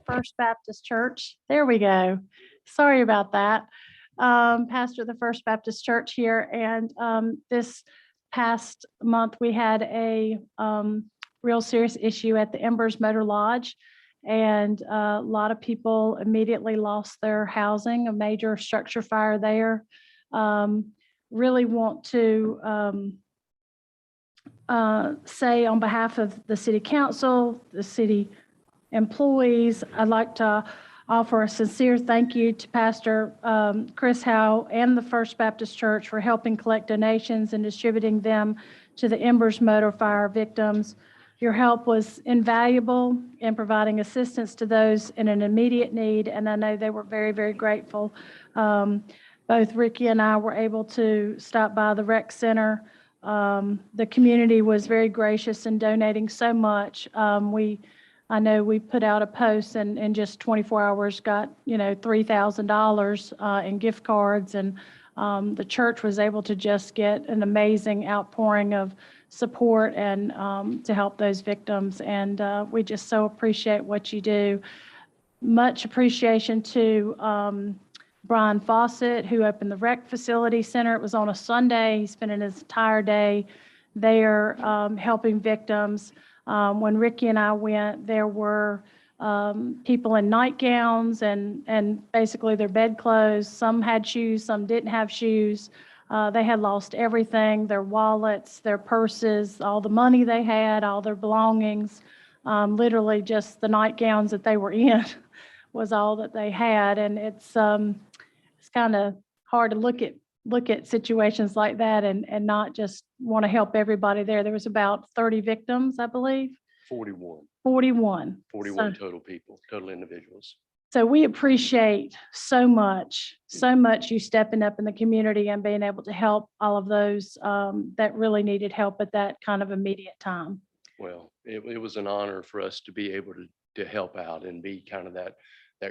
First Baptist Church. There we go. Sorry about that. Pastor of the First Baptist Church here. And this past month, we had a real serious issue at the Embers Motor Lodge. And a lot of people immediately lost their housing, a major structure fire there. Really want to say on behalf of the city council, the city employees, I'd like to offer a sincere thank you to Pastor Chris Howe and the First Baptist Church for helping collect donations and distributing them to the Embers Motor Fire victims. Your help was invaluable in providing assistance to those in an immediate need, and I know they were very, very grateful. Both Ricky and I were able to stop by the rec center. The community was very gracious in donating so much. I know we put out a post and in just 24 hours got, $3,000 in gift cards, and the church was able to just get an amazing outpouring of support and to help those victims. And we just so appreciate what you do. Much appreciation to Brian Fawcett, who opened the rec facility center. It was on a Sunday. He spent his entire day there helping victims. When Ricky and I went, there were people in nightgowns and basically their bedclothes. Some had shoes, some didn't have shoes. They had lost everything, their wallets, their purses, all the money they had, all their belongings. Literally just the nightgowns that they were in was all that they had. And it's kind of hard to look at situations like that and not just want to help everybody there. There was about 30 victims, I believe. 41. 41. 41 total people, total individuals. So we appreciate so much you stepping up in the community and being able to help all of those that really needed help at that kind of immediate time. Well, it was an honor for us to be able to help out and be kind of that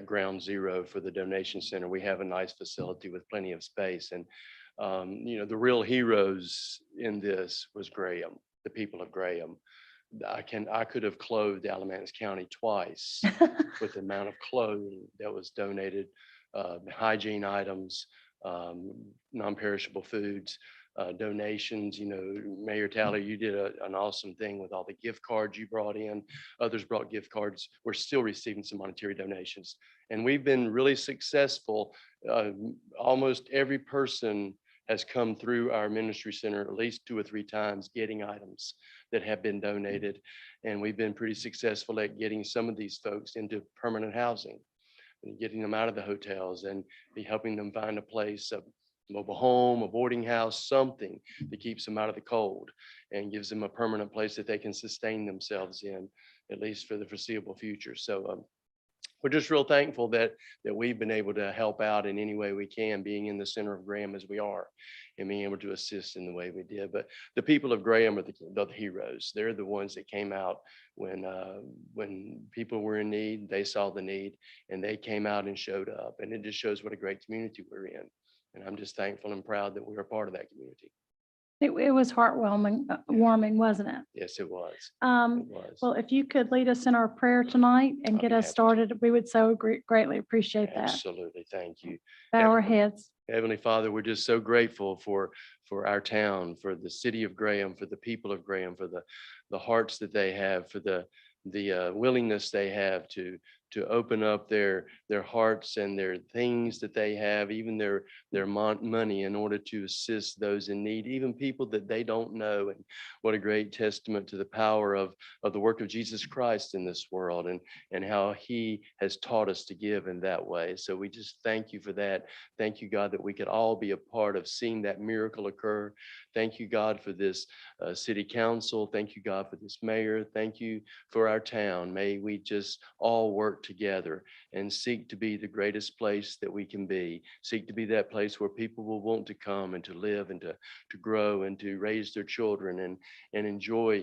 ground zero for the donation center. We have a nice facility with plenty of space. And, the real heroes in this was Graham, the people of Graham. I could have clothed Alamance County twice with the amount of clothing that was donated, hygiene items, non-perishable foods, donations. Mayor Talley, you did an awesome thing with all the gift cards you brought in. Others brought gift cards. We're still receiving some monetary donations, and we've been really successful. Almost every person has come through our ministry center at least 2 or 3 times getting items that have been donated. And we've been pretty successful at getting some of these folks into permanent housing and getting them out of the hotels and be helping them find a place, a mobile home, a boarding house, something that keeps them out of the cold and gives them a permanent place that they can sustain themselves in, at least for the foreseeable future. So we're just real thankful that we've been able to help out in any way we can, being in the center of Graham as we are, and being able to assist in the way we did. But the people of Graham are the heroes. They're the ones that came out when people were in need. They saw the need and they came out and showed up. And it just shows what a great community we're in. And I'm just thankful and proud that we're a part of that community. It was heartwarming, warming, wasn't it? Yes, it was. Well, if you could lead us in our prayer tonight and get us started, we would so greatly appreciate that. Absolutely. Thank you. Bow our heads. Heavenly Father, we're just so grateful for our town, for the city of Graham, for the people of Graham, for the hearts that they have, for the willingness they have to open up their hearts and their things that they have, even their money, in order to assist those in need, even people that they don't know. And what a great testament to the power of the work of Jesus Christ in this world, and how he has taught us to give in that way. So we just thank you for that. Thank you, God, that we could all be a part of seeing that miracle occur. Thank you, God, for this city council. Thank you, God, for this mayor. Thank you for our town. May we just all work together and seek to be the greatest place that we can be. Seek to be that place where people will want to come and to live and to grow and to raise their children and enjoy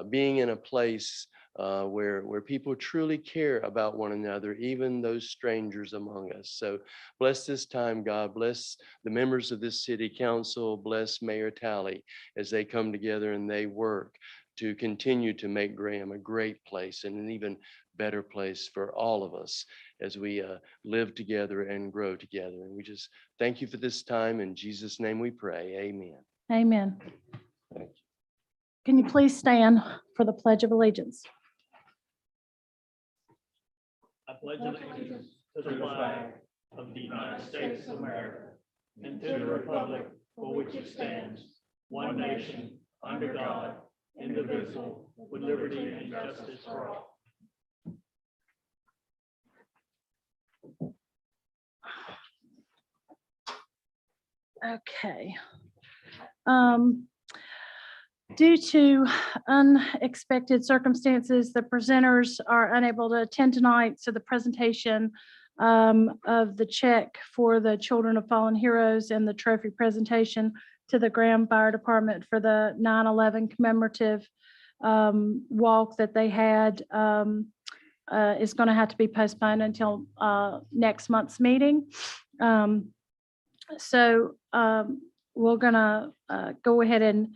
being in a place where people truly care about one another, even those strangers among us. So bless this time, God. Bless the members of this city council. Bless Mayor Talley as they come together and they work to continue to make Graham a great place and an even better place for all of us as we live together and grow together. And we just thank you for this time. In Jesus' name we pray. Amen. Amen. Thank you. Can you please stand for the Pledge of Allegiance? I pledge allegiance to the flag of the United States of America and to the republic for which it stands, one nation, under God, indivisible, with liberty and justice for all. Okay. Due to unexpected circumstances, the presenters are unable to attend tonight, so the presentation of the check for the Children of Fallen Heroes and the trophy presentation to the Graham Fire Department for the 9/11 commemorative walk that they had is going to have to be postponed until next month's meeting. So we're going to go ahead and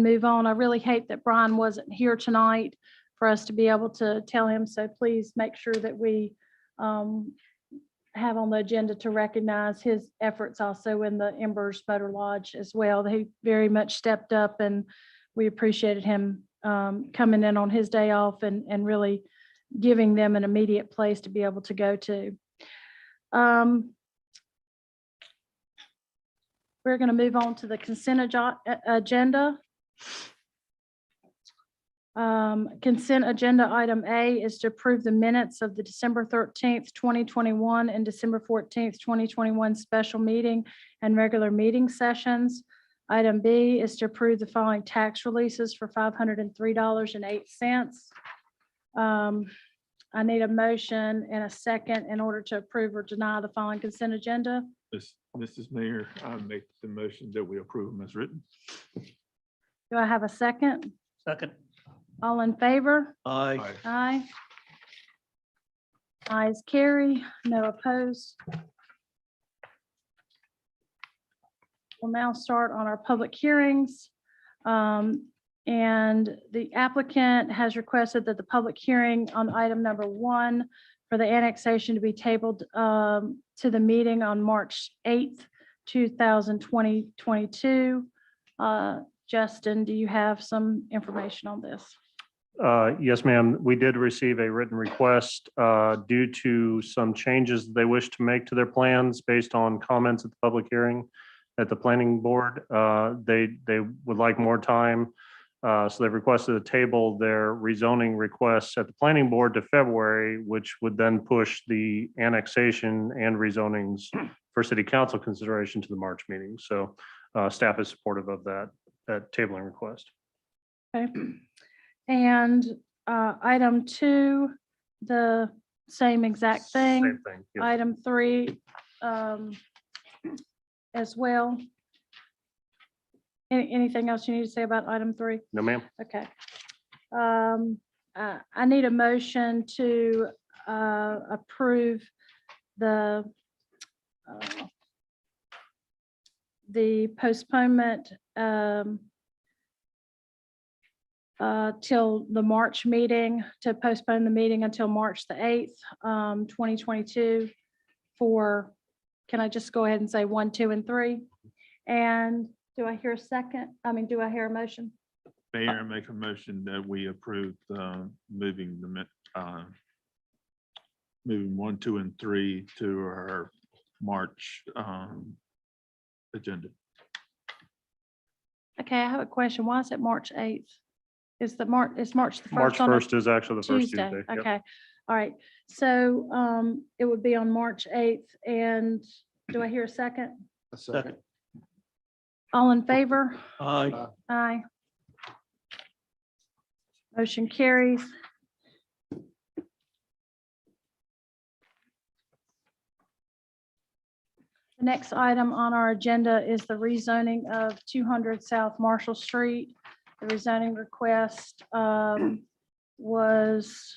move on. I really hate that Brian wasn't here tonight for us to be able to tell him. So please make sure that we have on the agenda to recognize his efforts also in the Embers Motor Lodge as well. He very much stepped up, and we appreciated him coming in on his day off and really giving them an immediate place to be able to go to. We're going to move on to the consent agenda. Consent agenda item A is to approve the minutes of the December 13th, 2021 and December 14th, 2021 special meeting and regular meeting sessions. Item B is to approve the following tax releases for $503.08. I need a motion and a second in order to approve or deny the following consent agenda. Mrs. Mayor, I make the motion that we approve them as written. Do I have a second? Second. All in favor? Aye. Aye. Ayes carry, no opposed. We'll now start on our public hearings. And the applicant has requested that the public hearing on item number 1 for the annexation to be tabled to the meeting on March 8th, 2022. Justin, do you have some information on this? Yes, ma'am. We did receive a written request due to some changes they wish to make to their plans based on comments at the public hearing at the planning board. They would like more time. So they've requested to table their rezoning requests at the planning board to February, which would then push the annexation and rezonings for city council consideration to the March meeting. So staff is supportive of that tabling request. Okay. And item 2, the same exact thing. Same thing. Yes. Item 3 as well. Anything else you need to say about item 3? No, ma'am. Okay. I need a motion to approve the postponement till the March meeting, to postpone the meeting until March the 8th, 2022 for, can I just go ahead and say 1, 2, and 3? And do I hear a second? Do I hear a motion? Mayor, I make a motion that we approve moving 1, 2, and 3 to our March agenda. Okay, I have a question. Why is it March 8th? Is March the 1st? March on a 1st is actually the first Tuesday? Tuesday. Yep. Okay, all right. So it would be on March 8th. And do I hear a second? A second. All in favor? Aye. Aye. Motion carries. The next item on our agenda is the rezoning of 200 South Marshall Street. The rezoning request was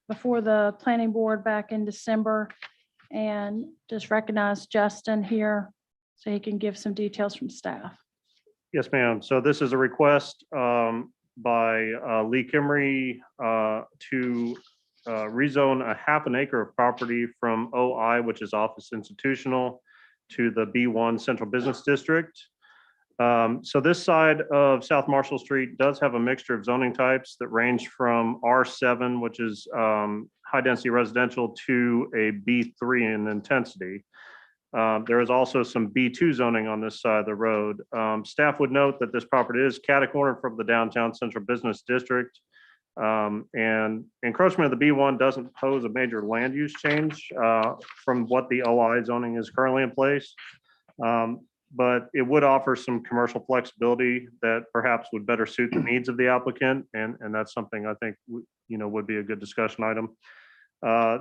before the planning board back in December, and just recognize Justin here so he can give some details from staff. Yes, ma'am. So this is a request by Lee Kimry to rezone a half an acre of property from OI, which is office institutional, to the B1 Central Business District. So this side of South Marshall Street does have a mixture of zoning types that range from R7, which is high density residential, to a B3 in intensity. There is also some B2 zoning on this side of the road. Staff would note that this property is catty-cornered from the downtown Central Business District. And encroachment of the B1 doesn't pose a major land use change from what the OI zoning is currently in place. But it would offer some commercial flexibility that perhaps would better suit the needs of the applicant. And that's something I think, would be a good discussion item.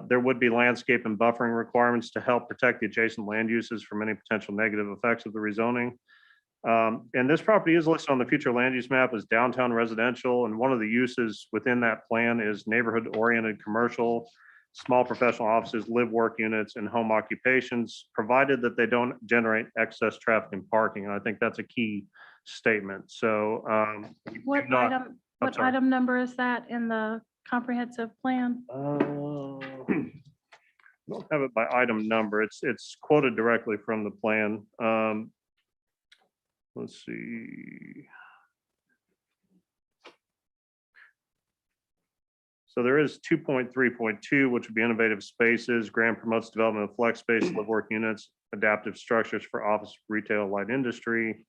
There would be landscape and buffering requirements to help protect the adjacent land uses from any potential negative effects of the rezoning. And this property is listed on the future land use map as downtown residential. And one of the uses within that plan is neighborhood oriented commercial, small professional offices, live work units, and home occupations, provided that they don't generate excess traffic and parking. And I think that's a key statement. So What do not- item, I'm what sorry. item number is that in the comprehensive plan? I don't have it by item number. It's quoted directly from the plan. Let's see. So there is 2.3.2, which would be innovative spaces. Grant promotes development of flex space, live work units, adaptive structures for office, retail, light industry.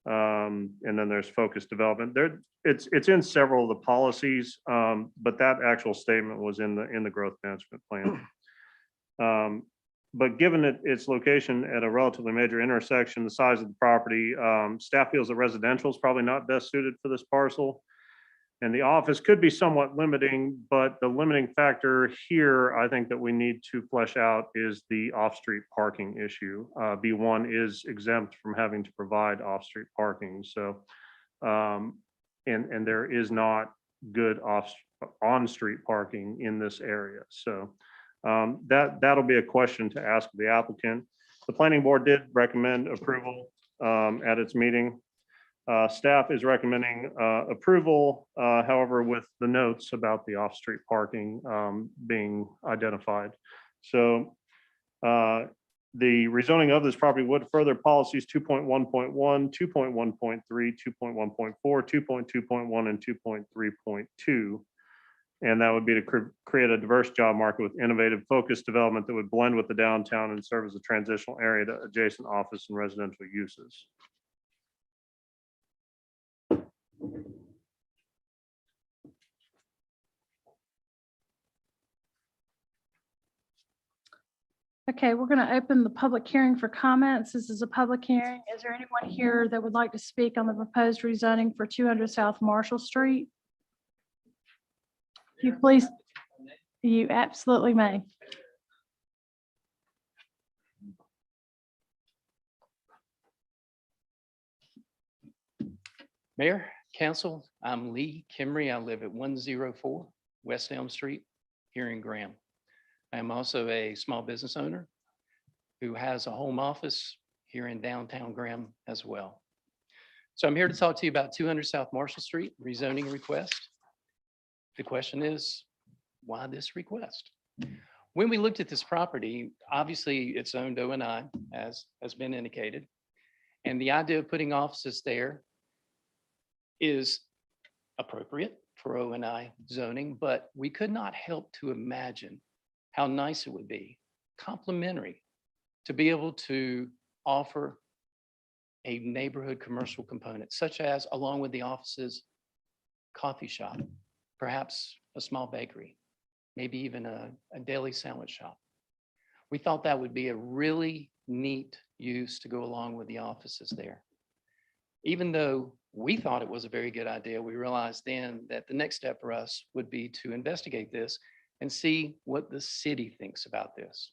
And then there's focused development. It's in several of the policies, but that actual statement was in the growth management plan. But given its location at a relatively major intersection, the size of the property, staff feels that residential is probably not best suited for this parcel. And the office could be somewhat limiting, but the limiting factor here, I think that we need to flesh out is the off-street parking issue. B1 is exempt from having to provide off-street parking. So, and there is not good on-street parking in this area. So that'll be a question to ask the applicant. The planning board did recommend approval at its meeting. Staff is recommending approval, however, with the notes about the off-street parking being identified. So the rezoning of this property would further policies 2.1.1, 2.1.3, 2.1.4, 2.2.1, and 2.3.2. And that would be to create a diverse job market with innovative focused development that would blend with the downtown and serve as a transitional area to adjacent office and residential uses. Okay, we're going to open the public hearing for comments. This is a public hearing. Is there anyone here that would like to speak on the proposed rezoning for 200 South Marshall Street? You please, you absolutely may. Mayor, Council, I'm Lee Kimry. I live at 104 West Elm Street here in Graham. I am also a small business owner who has a home office here in downtown Graham as well. So I'm here to talk to you about 200 South Marshall Street rezoning request. The question is, why this request? When we looked at this property, obviously it's owned O&I, as has been indicated. And the idea of putting offices there is appropriate for O&I zoning, but we could not help to imagine how nice it would be, complementary, to be able to offer a neighborhood commercial component, such as, along with the offices, coffee shop, perhaps a small bakery, maybe even a deli sandwich shop. We thought that would be a really neat use to go along with the offices there. Even though we thought it was a very good idea, we realized then that the next step for us would be to investigate this and see what the city thinks about this.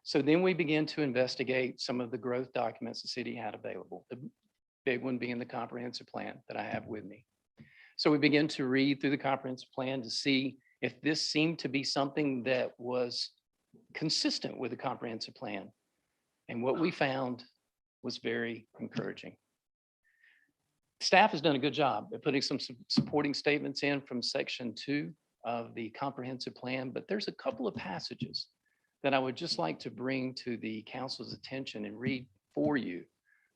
So then we began to investigate some of the growth documents the city had available, the big one being the comprehensive plan that I have with me. So we began to read through the comprehensive plan to see if this seemed to be something that was consistent with the comprehensive plan. And what we found was very encouraging. Staff has done a good job at putting some supporting statements in from section 2 of the comprehensive plan, but there's a couple of passages that I would just like to bring to the council's attention and read for you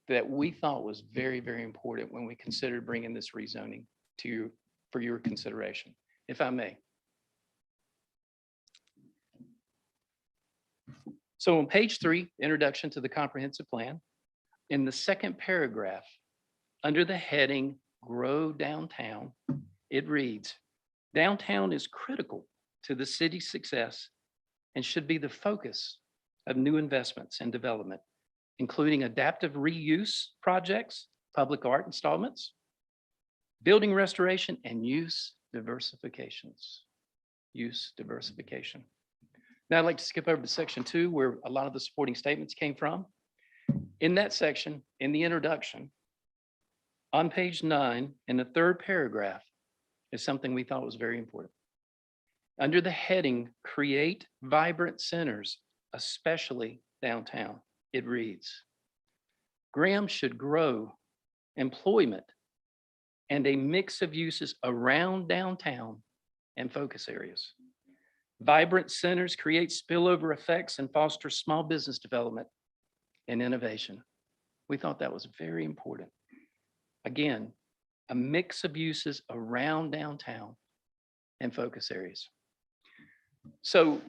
that we thought was very, very important when we considered bringing this rezoning to you for your consideration, if I may. So on page 3, introduction to the comprehensive plan, in the second paragraph, under the heading Grow Downtown, it reads, downtown is critical to the city's success and should be the focus of new investments and development, including adaptive reuse projects, public art installments, building restoration, and use diversifications. Use diversification. Now I'd like to skip over to section 2, where a lot of the supporting statements came from. In that section, in the introduction, on page 9, in the third paragraph, is something we thought was very important. Under the heading, Create Vibrant Centers, especially downtown, it reads, Graham should grow employment and a mix of uses around downtown and focus areas. Vibrant centers create spillover effects and foster small business development and innovation. We thought that was very important. Again, a mix of uses around downtown and focus areas. So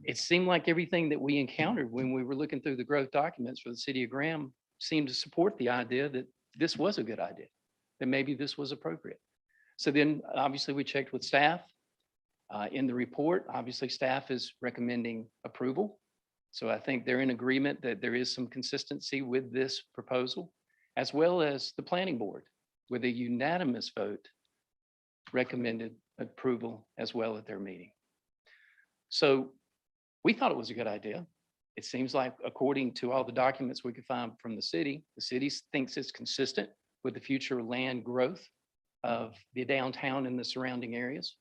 it seemed like everything that we encountered when we were looking through the growth documents for the city of Graham seemed to support the idea that this was a good idea, that maybe this was appropriate. So then obviously we checked with staff. In the report, obviously staff is recommending approval. So I think they're in agreement that there is some consistency with this proposal, as well as the planning board with a unanimous vote recommended approval as well at their meeting. So we thought it was a good idea. It seems like, according to all the documents we could find from the city thinks it's consistent with the future land growth of the downtown and the surrounding areas.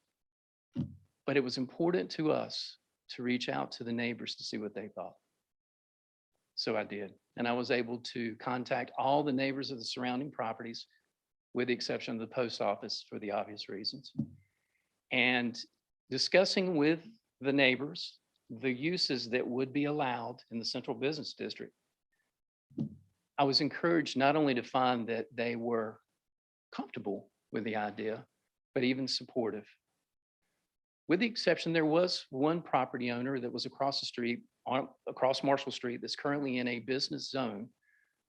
But it was important to us to reach out to the neighbors to see what they thought. So I did. And I was able to contact all the neighbors of the surrounding properties, with the exception of the post office for the obvious reasons. And discussing with the neighbors the uses that would be allowed in the central business district, I was encouraged not only to find that they were comfortable with the idea, but even supportive. With the exception, there was one property owner that was across the street, across Marshall Street, that's currently in a business zone,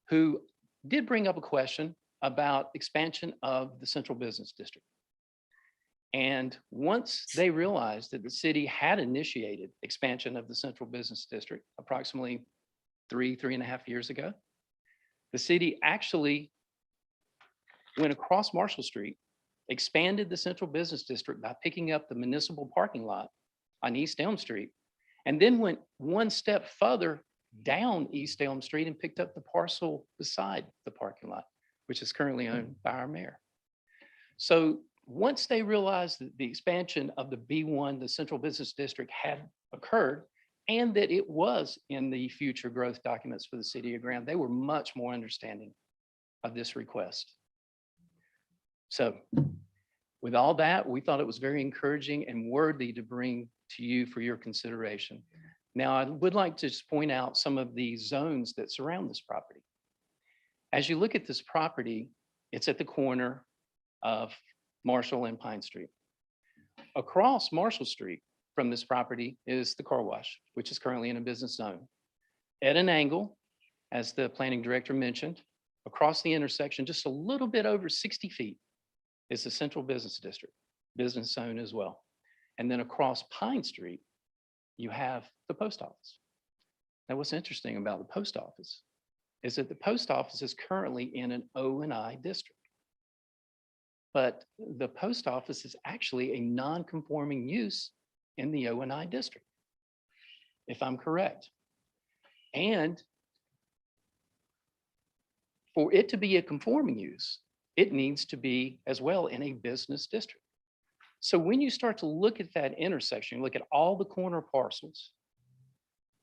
who did bring up a question about expansion of the central business district. And once they realized that the city had initiated expansion of the central business district approximately 3.5 years ago, the city actually went across Marshall Street, expanded the central business district by picking up the municipal parking lot on East Elm Street, and then went one step further down East Elm Street and picked up the parcel beside the parking lot, which is currently owned by our mayor. So once they realized that the expansion of the B1, the central business district, had occurred, and that it was in the future growth documents for the city of Graham, they were much more understanding of this request. So with all that, we thought it was very encouraging and worthy to bring to you for your consideration. Now, I would like to just point out some of the zones that surround this property. As you look at this property, it's at the corner of Marshall and Pine Street. Across Marshall Street from this property is the car wash, which is currently in a business zone. At an angle, as the planning director mentioned, across the intersection, just a little bit over 60 feet, is the central business district, business zone as well. And then across Pine Street, you have the post office. Now, what's interesting about the post office is that the post office is currently in an O&I district. But the post office is actually a non-conforming use in the O&I district, if I'm correct. And for it to be a conforming use, it needs to be as well in a business district. So when you start to look at that intersection, look at all the corner parcels,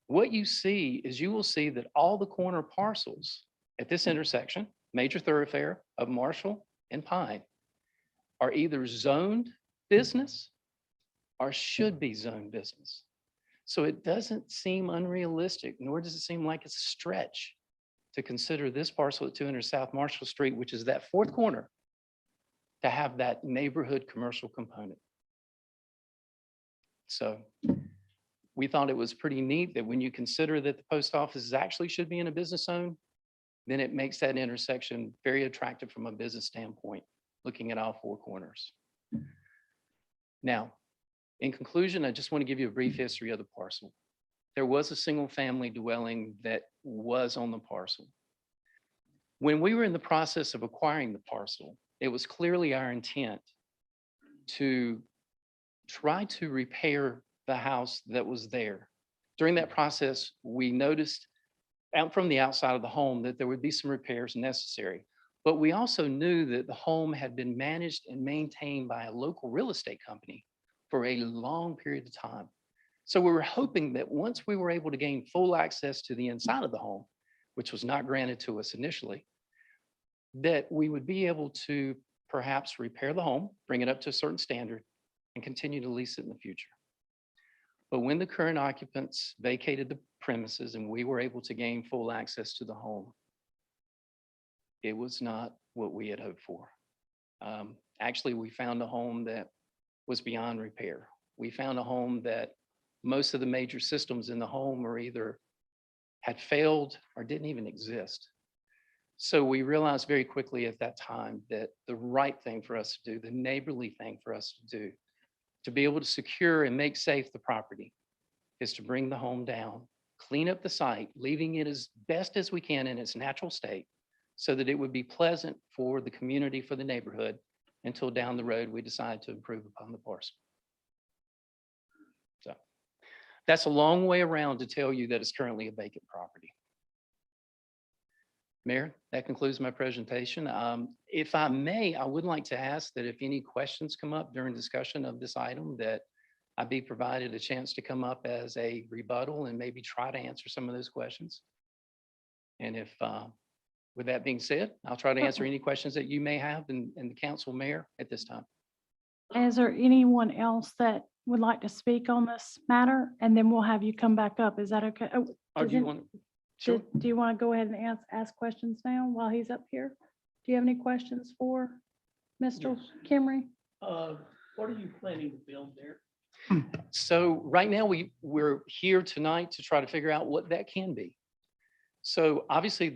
what you see is you will see that all the corner parcels at this intersection, major thoroughfare of Marshall and Pine are either zoned business or should be zoned business. So it doesn't seem unrealistic, nor does it seem like it's a stretch to consider this parcel at 200 South Marshall Street, which is that fourth corner, to have that neighborhood commercial component. So we thought it was pretty neat that when you consider that the post office actually should be in a business zone, then it makes that intersection very attractive from a business standpoint, looking at all four corners. Now, in conclusion, I just want to give you a brief history of the parcel. There was a single family dwelling that was on the parcel. When we were in the process of acquiring the parcel, it was clearly our intent to try to repair the house that was there. During that process, we noticed out from the outside of the home that there would be some repairs necessary. But we also knew that the home had been managed and maintained by a local real estate company for a long period of time. So we were hoping that once we were able to gain full access to the inside of the home, which was not granted to us initially, that we would be able to perhaps repair the home, bring it up to a certain standard, and continue to lease it in the future. But when the current occupants vacated the premises and we were able to gain full access to the home, it was not what we had hoped for. Actually, we found a home that was beyond repair. We found a home that most of the major systems in the home were either had failed or didn't even exist. So we realized very quickly at that time that the right thing for us to do, the neighborly thing for us to do, to be able to secure and make safe the property, is to bring the home down, clean up the site, leaving it as best as we can in its natural state, so that it would be pleasant for the community, for the neighborhood, until down the road we decide to improve upon the parcel. So that's a long way around to tell you that it's currently a vacant property. Mayor, that concludes my presentation. If I may, I would like to ask that if any questions come up during discussion of this item, that I be provided a chance to come up as a rebuttal and maybe try to answer some of those questions. And if, with that being said, I'll try to answer any questions that you may have and the council mayor at this time. Is there anyone else that would like to speak on this matter? And then we'll have you come back up. Is that okay? Oh, Or do you want? Sure. do you want to go ahead and ask questions now while he's up here? Do you have any questions for Mr. Yes. Kimry? What are you planning to build there? So right now we're here tonight to try to figure out what that can be. So obviously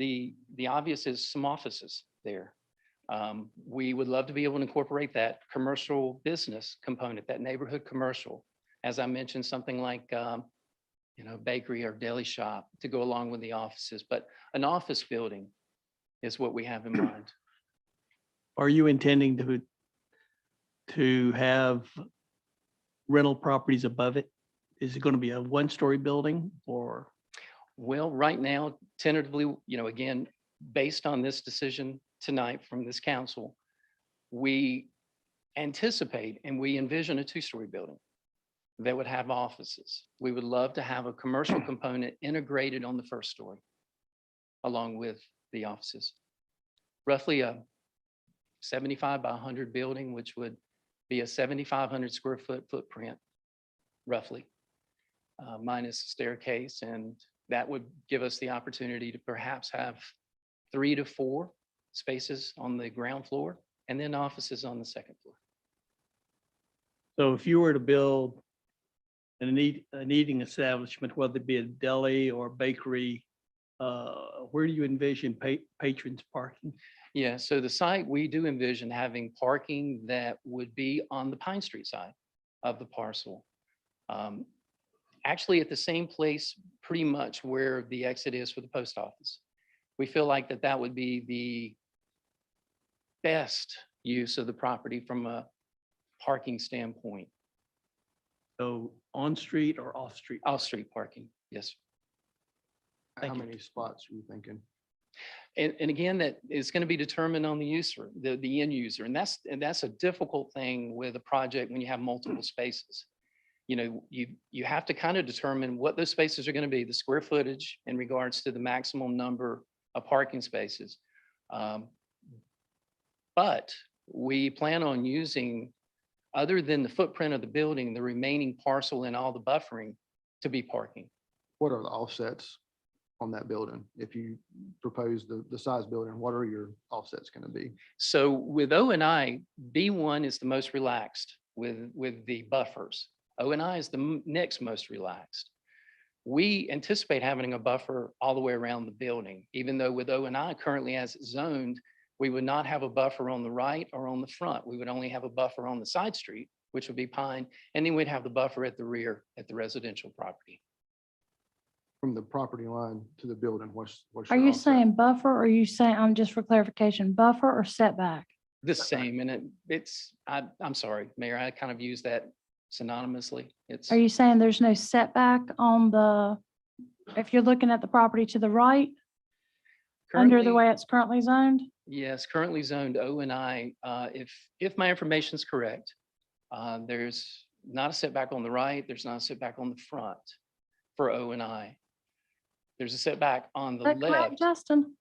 the obvious is some offices there. We would love to be able to incorporate that commercial business component, that neighborhood commercial. As I mentioned, something like, bakery or deli shop to go along with the offices, but an office building is what we have in mind. Are you intending to have rental properties above it? Is it going to be a one-story building or? Well, right now, tentatively, again, based on this decision tonight from this council, we anticipate and we envision a two-story building that would have offices. We would love to have a commercial component integrated on the first story, along with the offices. Roughly a 75 by 100 building, which would be a 7,500 square foot footprint, roughly, minus the staircase. And that would give us the opportunity to perhaps have 3 to 4 spaces on the ground floor and then offices on the second floor. So if you were to build an eating establishment, whether it be a deli or bakery, where do you envision patrons parking? Yeah, so the site, we do envision having parking that would be on the Pine Street side of the parcel. Actually at the same place, pretty much where the exit is for the post office. We feel like that would be the best use of the property from a parking standpoint. So on street or off street? Off-street parking, yes. How Thank you. many spots are you thinking? And again, that is going to be determined on the user, the end user. And that's a difficult thing with a project when you have multiple spaces. You have to kind of determine what those spaces are going to be, the square footage in regards to the maximum number of parking spaces. But we plan on using, other than the footprint of the building, the remaining parcel and all the buffering to be parking. What are the offsets on that building? If you propose the size building, what are your offsets going to be? So with O and I, B1 is the most relaxed with the buffers. O and I is the next most relaxed. We anticipate having a buffer all the way around the building, even though with O and I currently as it's zoned, we would not have a buffer on the right or on the front. We would only have a buffer on the side street, which would be Pine, and then we'd have the buffer at the rear at the residential property. From the property line to the building, what's Are your you offset? saying buffer or are you saying, just for clarification, buffer or setback? The same, and I'm sorry, Mayor, I kind of use that synonymously. It's, Are you saying there's no setback on if you're looking at the property to the right, under the currently- way it's currently zoned? Yes, currently zoned O and I. If my information is correct, there's not a setback on the right, there's not a setback on the front for O and I. There's a setback on Is the that correct, left. Justin?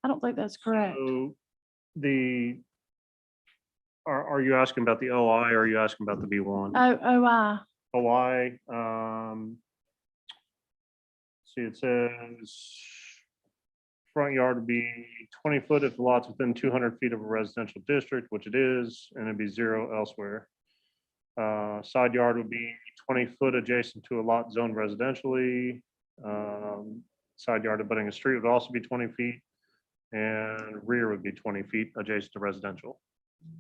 I don't think that's correct. So are you asking about the OI or are you asking about the B1? OI. OI, see, it says front yard would be 20 foot if the lot's within 200 feet of a residential district, which it is, and it'd be 0 elsewhere. Side yard would be 20 foot adjacent to a lot zoned residentially. Side yard abutting a street would also be 20 feet. And rear would be 20 feet adjacent to residential.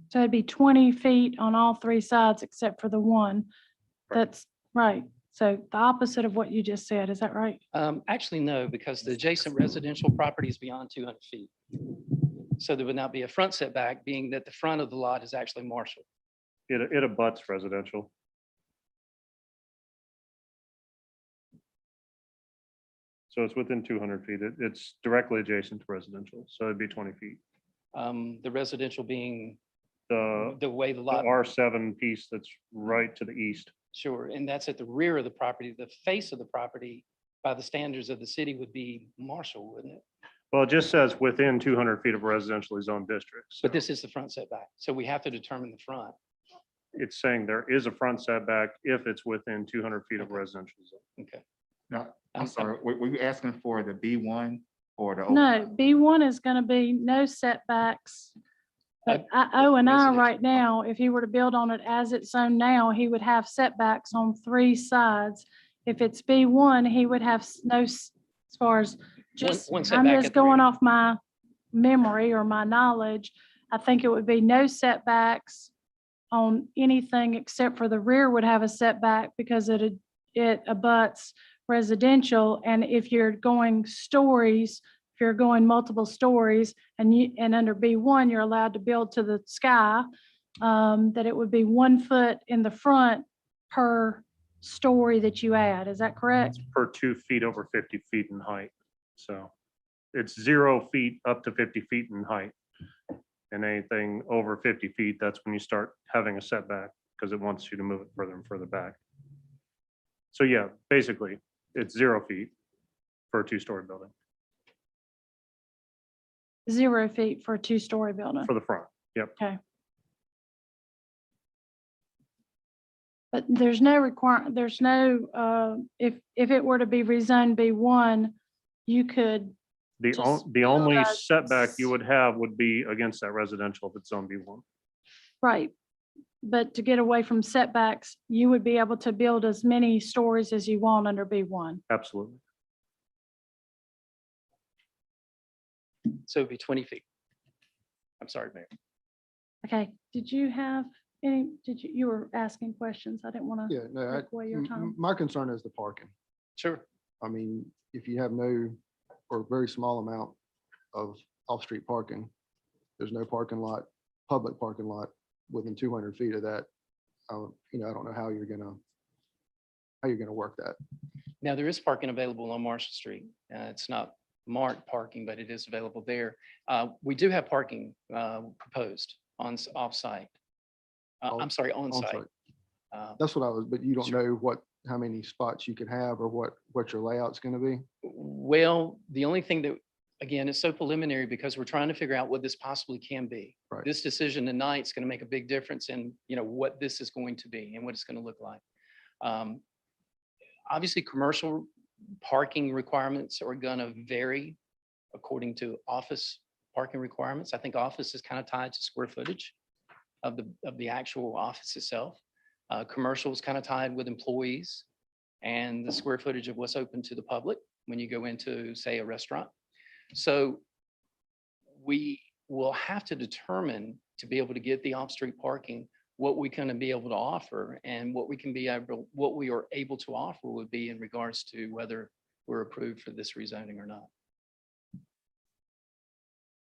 So it'd be 20 feet on all three sides except for the one. That's right. So the opposite of what you just said, is that right? Actually, no, because the adjacent residential property is beyond 200 feet. So there would not be a front setback, being that the front of the lot is actually Marshall. It abuts residential. So it's within 200 feet. It's directly adjacent to residential, so it'd be 20 feet. The residential being The the way the the lot. R7 piece that's right to the east. Sure, and that's at the rear of the property. The face of the property, by the standards of the city, would be Marshall, wouldn't it? Well, it just says within 200 feet of residentially zoned districts. But this is the front setback, so we have to determine the front. It's saying there is a front setback if it's within 200 feet of residential zone. Okay. No, I'm I'm- sorry, were you asking for the B1 or the? No, B1 is going to be no setbacks. But O and I residential. right now, if he were to build on it as it's zoned now, he would have setbacks on three sides. If it's B1, he would have as far as just, one I'm setback just at the going rear. off my memory or my knowledge. I think it would be no setbacks on anything except for the rear would have a setback because it abuts residential. And if you're going stories, if you're going multiple stories and under B1, you're allowed to build to the sky, that it would be 1 foot in the front per story that you add. Is that correct? Per 2 feet over 50 feet in height. So it's 0 feet up to 50 feet in height. And anything over 50 feet, that's when you start having a setback because it wants you to move it further and further back. So yeah, basically it's 0 feet for a 2-story building 0 feet for a 2-story building. for the front. Yep. Okay. But there's no if it were to be rezoned B1, you could, The Just only build a setback you would have would be against that residential if it's zone B1. right. But to get away from setbacks, you would be able to build as many stories as you want under B1. Absolutely. So it'd be 20 feet. I'm sorry, Mayor. Okay, you were asking questions. I didn't want to Yeah, no, take away your time. my concern is the parking. Sure. I mean, if you have no or very small amount of off-street parking, there's no parking lot, public parking lot within 200 feet of that. I don't know how you're gonna work that. Now, there is parking available on Marshall Street. It's not marked parking, but it is available there. We do have parking proposed off-site. I'm sorry, on-site. On-site. That's what I was, but you don't know how many spots you could have or what your layout's gonna be? Well, the only thing that again, it's so preliminary because we're trying to figure out what this possibly can be. Right. This decision tonight is going to make a big difference in, what this is going to be and what it's going to look like. Obviously, commercial parking requirements are going to vary according to office parking requirements. I think office is kind of tied to square footage of the actual office itself. Commercial is kind of tied with employees and the square footage of what's open to the public when you go into, say, a restaurant. So we will have to determine, to be able to get the off-street parking, what we can be able to offer, and what we are able to offer would be in regards to whether we're approved for this rezoning or not.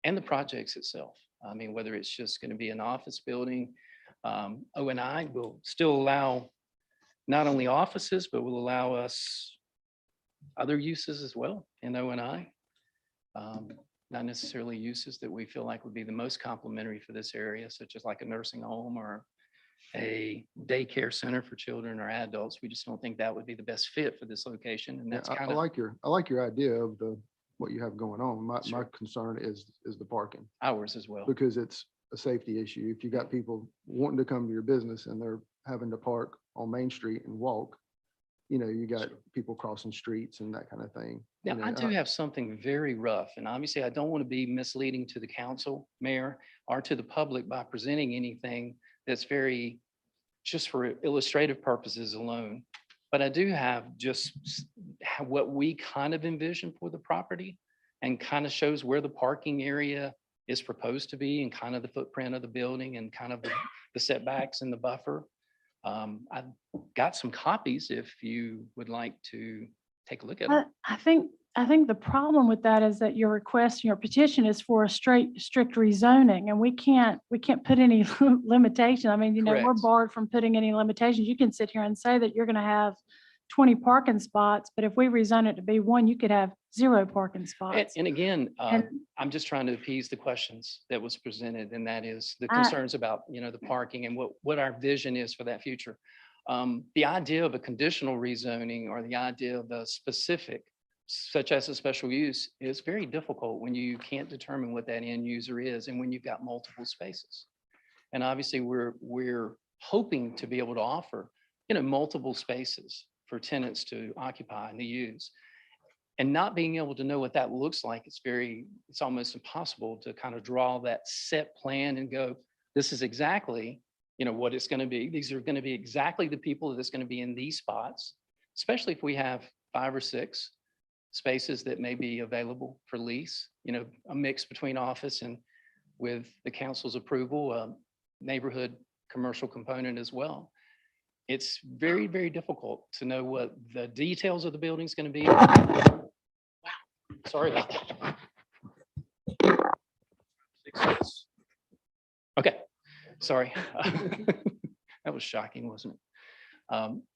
And the projects itself. I mean, whether it's just going to be an office building, O&I will still allow not only offices, but will allow us other uses as well in O&I. Not necessarily uses that we feel like would be the most complementary for this area, such as like a nursing home or a daycare center for children or adults. We just don't think that would be the best fit for this location. And Yeah, that's I kind of like your idea of what you have going on. My Sure. concern is the parking, ours as well. because it's a safety issue. If you got people wanting to come to your business and they're having to park on Main Street and walk, you got people crossing streets and that kind of thing. Now, I do have something very rough, and obviously I don't want to be misleading to the council, mayor, or to the public by presenting anything that's very, just for illustrative purposes alone. But I do have just what we kind of envision for the property, and kind of shows where the parking area is proposed to be and kind of the footprint of the building and kind of the setbacks and the buffer. I've got some copies if you would like to take a look at it. I think the problem with that is that your request, your petition is for a strict rezoning, and we can't put any limitation. I mean, we're Correct. barred from putting any limitations. You can sit here and say that you're going to have 20 parking spots, but if we rezone it to B1, you could have 0 parking spots. And again, And- I'm just trying to appease the questions that was presented, and that is the I- concerns about, the parking and what our vision is for that future. The idea of a conditional rezoning or the idea of the specific, such as a special use, is very difficult when you can't determine what that end user is and when you've got multiple spaces. And obviously, we're hoping to be able to offer, multiple spaces for tenants to occupy and to use. And not being able to know what that looks like, it's almost impossible to kind of draw that set plan and go, this is exactly, what it's going to be. These are going to be exactly the people that's going to be in these spots, especially if we have 5 or 6 spaces that may be available for lease, a mix between office and, with the council's approval, neighborhood commercial component as well. It's very, very difficult to know what the details of the building is going to be. Wow, sorry about that. Okay, sorry. That was shocking, wasn't it?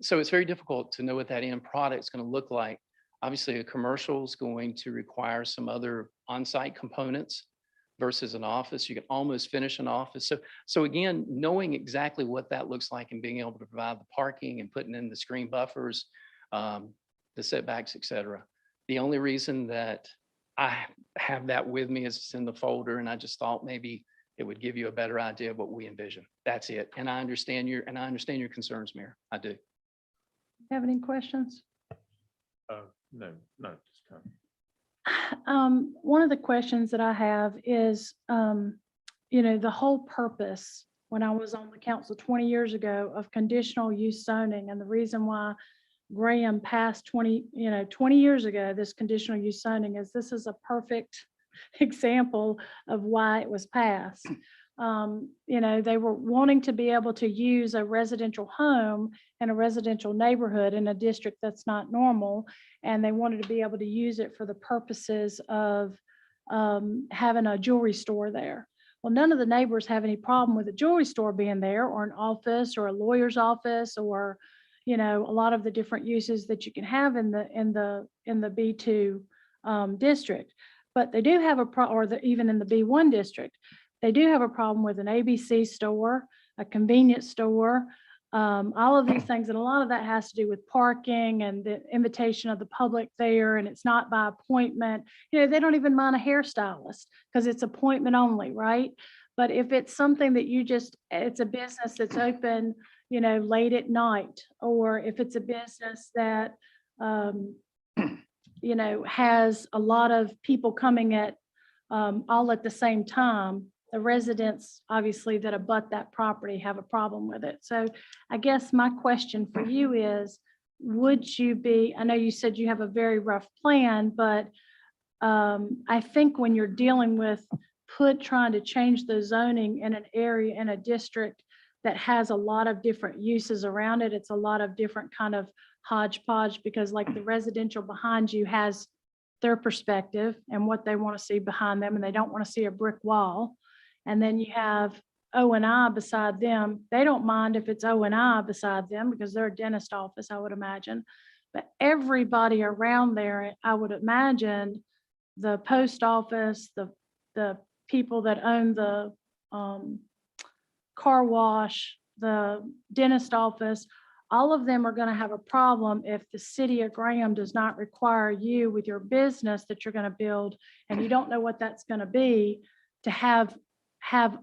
So it's very difficult to know what that end product is going to look like. Obviously, a commercial is going to require some other on-site components versus an office. You can almost finish an office. So again, knowing exactly what that looks like and being able to provide the parking and putting in the screen buffers, the setbacks, et cetera. The only reason that I have that with me is it's in the folder, and I just thought maybe it would give you a better idea of what we envision. That's it. And I understand your concerns, Mayor. I do. Have any questions? No, just kind of. One of the questions that I have is, the whole purpose, when I was on the council 20 years ago, of conditional use zoning, and the reason why Graham passed 20 years ago, this conditional use zoning, is this is a perfect example of why it was passed. They were wanting to be able to use a residential home in a residential neighborhood in a district that's not normal. And they wanted to be able to use it for the purposes of having a jewelry store there. Well, none of the neighbors have any problem with a jewelry store being there, or an office, or a lawyer's office, or, a lot of the different uses that you can have in the B2 district. But they do have even in the B1 district, they do have a problem with an ABC store, a convenience store, all of these things. And a lot of that has to do with parking and the invitation of the public there. And it's not by appointment. You know, they don't even mind a hairstylist because it's appointment only, right? But if it's something that it's a business that's open, you know, late at night, or if it's a business that, you know, has a lot of people coming at all at the same time, the residents, obviously, that abut that property have a problem with it. So I guess my question for you is, would you be, I know you said you have a very rough plan, but I think when you're dealing with trying to change the zoning in an area, in a district that has a lot of different uses around it, it's a lot of different kind of hodgepodge, because like the residential behind you has their perspective and what they want to see behind them, and they don't want to see a brick wall. And then you have O&I beside them. They don't mind if it's O&I beside them because they're a dentist office, I would imagine. But everybody around there, I would imagine, the post office, the people that own the car wash, the dentist office, all of them are going to have a problem if the city of Graham does not require you with your business that you're going to build, and you don't know what that's going to be, to have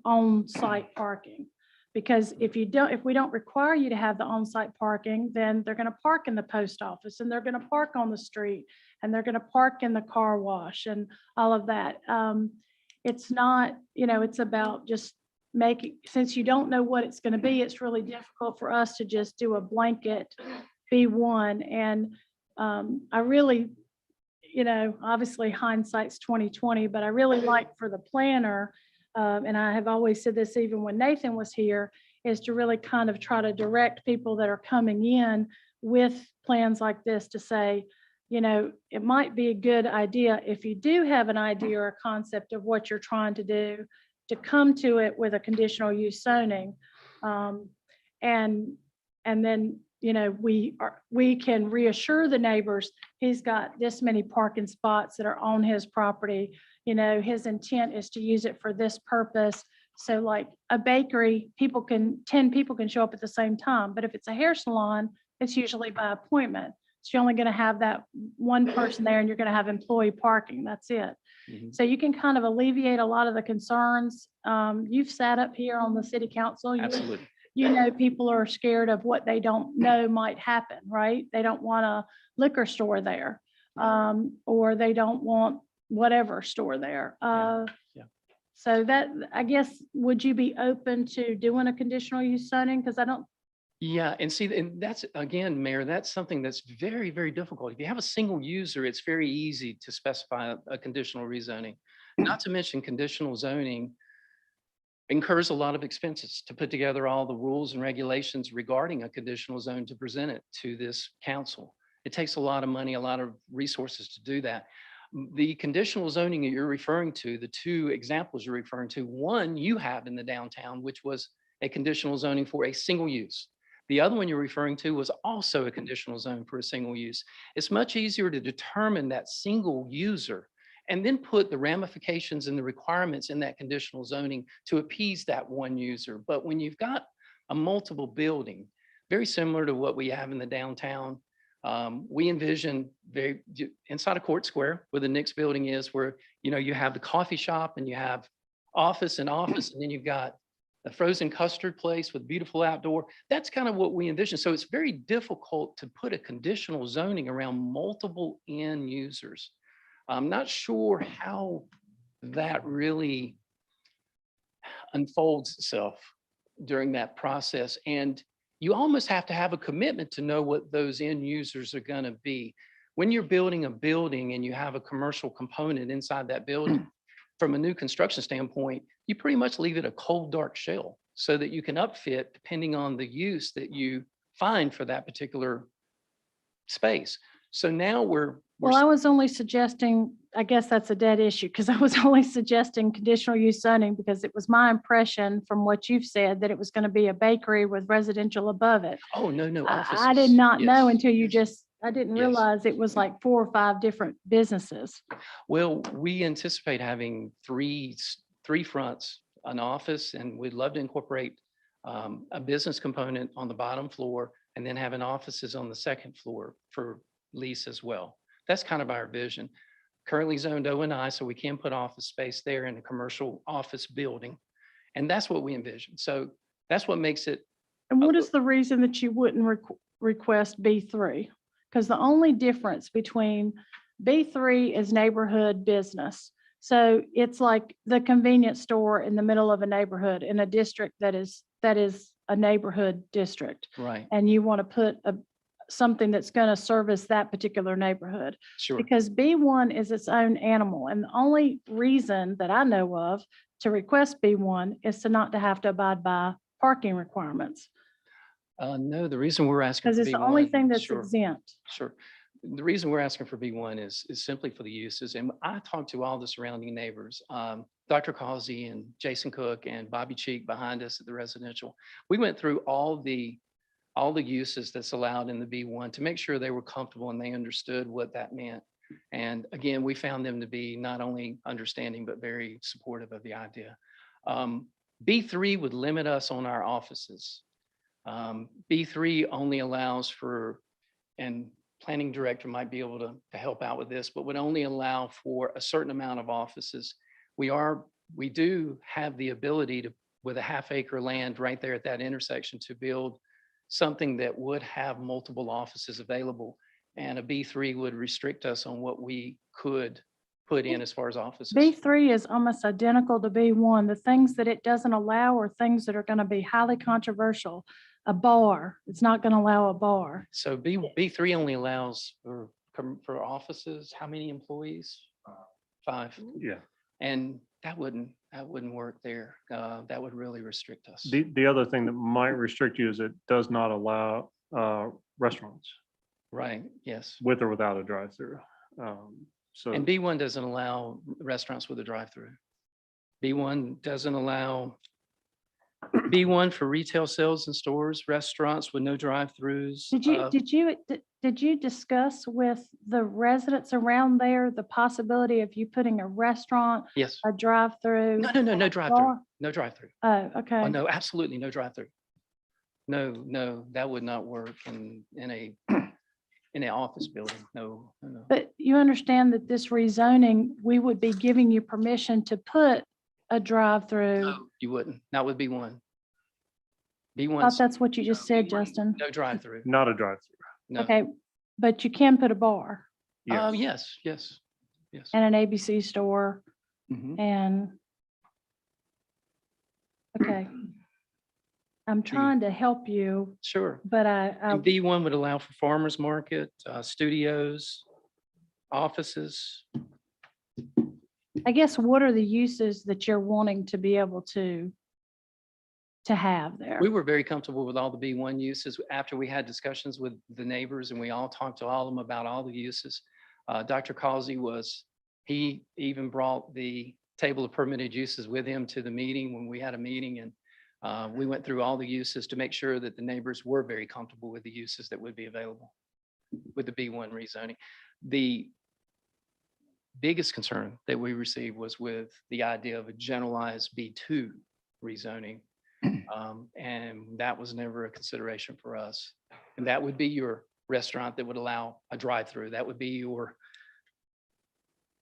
on-site parking. Because if we don't require you to have the on-site parking, then they're going to park in the post office, and they're going to park on the street, and they're going to park in the car wash and all of that. It's not, you know, it's about just since you don't know what it's going to be, it's really difficult for us to just do a blanket B1. And I really, you know, obviously hindsight's 2020, but I really like for the planner, and I have always said this even when Nathan was here, is to really kind of try to direct people that are coming in with plans like this to say, you know, it might be a good idea, if you do have an idea or a concept of what you're trying to do, to come to it with a conditional use zoning. And then, you know, we can reassure the neighbors, he's got this many parking spots that are on his property. You know, his intent is to use it for this purpose. So like a bakery, 10 people can show up at the same time. But if it's a hair salon, it's usually by appointment. So you're only going to have that one person there, and you're going to have employee parking. That's it. Mhm. So you can kind of alleviate a lot of the concerns. You've sat up here on the city council. Absolutely. You know, people are scared of what they don't know might happen, right? They don't want a liquor store there, or they don't want whatever store there. Yeah. So that, I guess, would you be open to doing a conditional use zoning? Because I don't. Yeah, and see, and that's, again, Mayor, that's something that's very, very difficult. If you have a single user, it's very easy to specify a conditional rezoning. Not to mention, conditional zoning incurs a lot of expenses to put together all the rules and regulations regarding a conditional zone to present it to this council. It takes a lot of money, a lot of resources to do that. The conditional zoning that you're referring to, the two examples you're referring to, one you have in the downtown, which was a conditional zoning for a single use. The other one you're referring to was also a conditional zone for a single use. It's much easier to determine that single user and then put the ramifications and the requirements in that conditional zoning to appease that one user. But when you've got a multiple building, very similar to what we have in the downtown, we envision inside of Court Square, where the Knicks building is, where, you know, you have the coffee shop and you have office, and then you've got a frozen custard place with beautiful outdoor. That's kind of what we envision. So it's very difficult to put a conditional zoning around multiple end users. I'm not sure how that really unfolds itself during that process. And you almost have to have a commitment to know what those end users are going to be. When you're building a building and you have a commercial component inside that building, from a new construction standpoint, you pretty much leave it a cold, dark shell so that you can upfit depending on the use that you find for that particular space. So now Well, I was only suggesting, I guess that's a dead issue, because I was only suggesting conditional use zoning because it was my impression from what you've said that it was going to be a bakery with residential above it. Oh, no, I did not know until you I didn't Yes. realize it was like 4 or 5 different businesses. Well, we anticipate having three fronts, an office, and we'd love to incorporate a business component on the bottom floor, and then having offices on the second floor for lease as well. That's kind of our vision. Currently zoned O&I, so we can put office space there in a commercial office building. And that's what we envision. So that's what makes it, And what is the reason that you wouldn't request B3? Because the only difference between B3 is neighborhood business. So it's like the convenience store in the middle of a neighborhood in a district that is a neighborhood district. right, And you want to put something that's going to service that particular neighborhood. sure. Because B1 is its own animal. And the only reason that I know of to request B1 is to not to have to abide by parking requirements. No, the reason we're asking. Because for it's the only B1 thing that's sure. exempt. Sure. The reason we're asking for B1 is simply for the uses. And I talked to all the surrounding neighbors, Dr. Causey and Jason Cook and Bobby Cheek behind us at the residential. We went through all the uses that's allowed in the B1 to make sure they were comfortable and they understood what that meant. And again, we found them to be not only understanding, but very supportive of the idea. B3 would limit us on our offices. B3 only allows for, and planning director might be able to help out with this, but would only allow for a certain amount of offices. We do have the ability to, with a half-acre land right there at that intersection, to build something that would have multiple offices available. And a B3 would restrict us on what we could put in as far as offices. B3 is almost identical to B1. The things that it doesn't allow are things that are going to be highly controversial. A bar, it's not going to allow a bar. So B3 only allows for offices, how many employees? 5. Yeah. And that wouldn't work there. That would really restrict us. The other thing that might restrict you is it does not allow restaurants Right, yes. with or without a drive-through. So And B1 doesn't allow restaurants with a drive-through. B1 doesn't allow, B1 for retail sales and stores, restaurants with no drive-throughs. Did you discuss with the residents around there the possibility of you putting a restaurant, Yes. a drive-through? No drive-through. bar? No drive-through. Oh, Oh, okay. no, absolutely no drive-through. No, that would not work in an office building. No. But you understand that this rezoning, we would be giving you permission to put a drive-through. No, you wouldn't. Not with B1. I B1. thought that's what you just said, Justin. No drive-through. not a drive-through. No. Okay, but you can put a bar Yes. Yes. and an ABC store Mhm. and, okay. I'm trying to help you, Sure. but And B1 would allow for farmers market, studios, offices. I guess what are the uses that you're wanting to be able to have there? We were very comfortable with all the B1 uses after we had discussions with the neighbors and we all talked to all of them about all the uses. Dr. Causey he even brought the table of permitted uses with him to the meeting when we had a meeting, and we went through all the uses to make sure that the neighbors were very comfortable with the uses that would be available with the B1 rezoning. The biggest concern that we received was with the idea of a generalized B2 rezoning. And that was never a consideration for us. And that would be your restaurant that would allow a drive-through. That would be your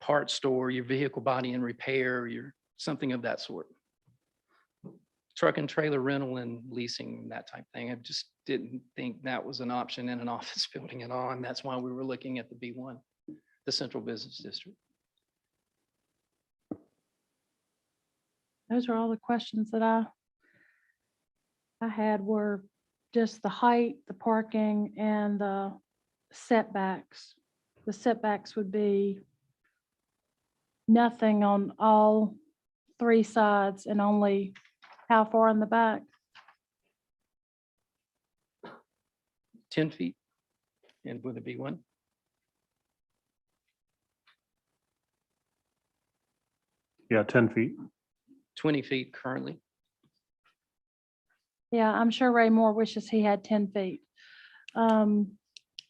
parts store, your vehicle body and repair, your something of that sort. Truck and trailer rental and leasing, that type of thing. I just didn't think that was an option in an office building at all. And that's why we were looking at the B1, the central business district. Those are all the questions that I had were just the height, the parking, and the setbacks. The setbacks would be nothing on all 3 sides and only how far in the back? 10 feet. And would it be one? Yeah, 10 feet. 20 feet currently. Yeah, I'm sure Ray Moore wishes he had 10 feet.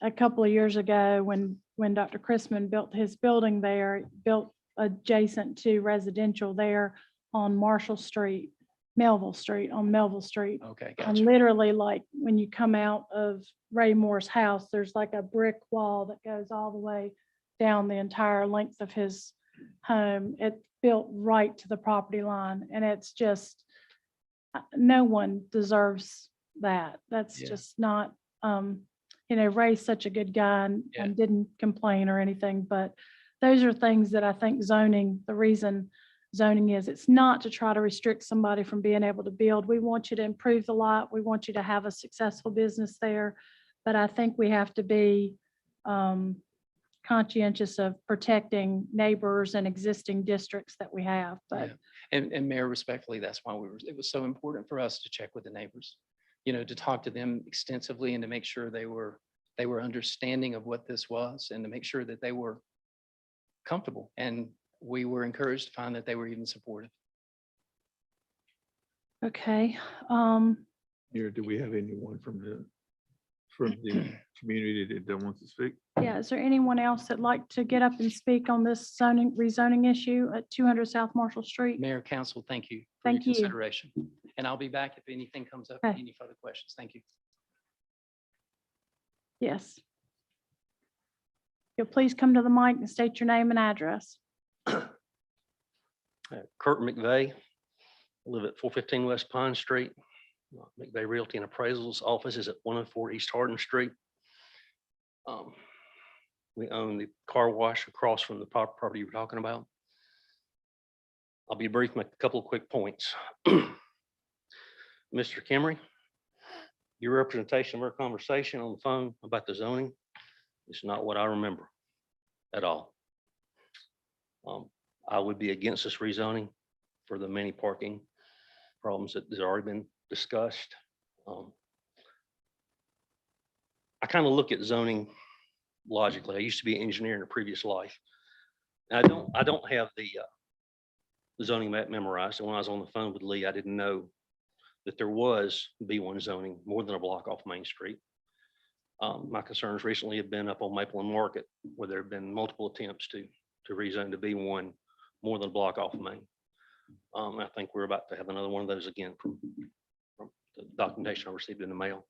A couple of years ago, when Dr. Chrisman built his building there, built adjacent to residential there on Marshall Street. Melville Street, on Melville Street. Okay, And gotcha. literally, like, when you come out of Ray Moore's house, there's like a brick wall that goes all the way down the entire length of his home. It's built right to the property line, and it's just, no one deserves that. That's Yeah. just not, Ray's such a good guy Yeah. and didn't complain or anything, but those are things that I think zoning, the reason zoning is, it's not to try to restrict somebody from being able to build. We want you to improve the lot. We want you to have a successful business there. But I think we have to be conscientious of protecting neighbors and existing districts that we have. But Yeah. And Mayor, respectfully, that's why it was so important for us to check with the neighbors, to talk to them extensively and to make sure they were understanding of what this was and to make sure that they were comfortable. And we were encouraged to find that they were even supportive. okay. Here, do we have anyone from the community that wants to speak? Yeah, is there anyone else that'd like to get up and speak on this rezoning issue at 200 South Marshall Street? Mayor, council, thank you for your Thank you. consideration. And I'll be back if anything comes up, Okay. any further questions. Thank you. Yes. You'll please come to the mic and state your name and address. Kurt McVeigh, live at 415 West Pine Street. McVeigh Realty and Appraisals office is at 104 East Hardin Street. We own the car wash across from the property you're talking about. I'll be brief, make a couple of quick points. Mr. Kimry, your representation of our conversation on the phone about the zoning is not what I remember at all. I would be against this rezoning for the many parking problems that has already been discussed. I kind of look at zoning logically. I used to be an engineer in a previous life. And I don't have the zoning map memorized. And when I was on the phone with Lee, I didn't know that there was B1 zoning more than a block off Main Street. My concerns recently have been up on Maple and Market, where there have been multiple attempts to rezone to B1 more than a block off Main. I think we're about to have another one of those again from the documentation I received in the mail.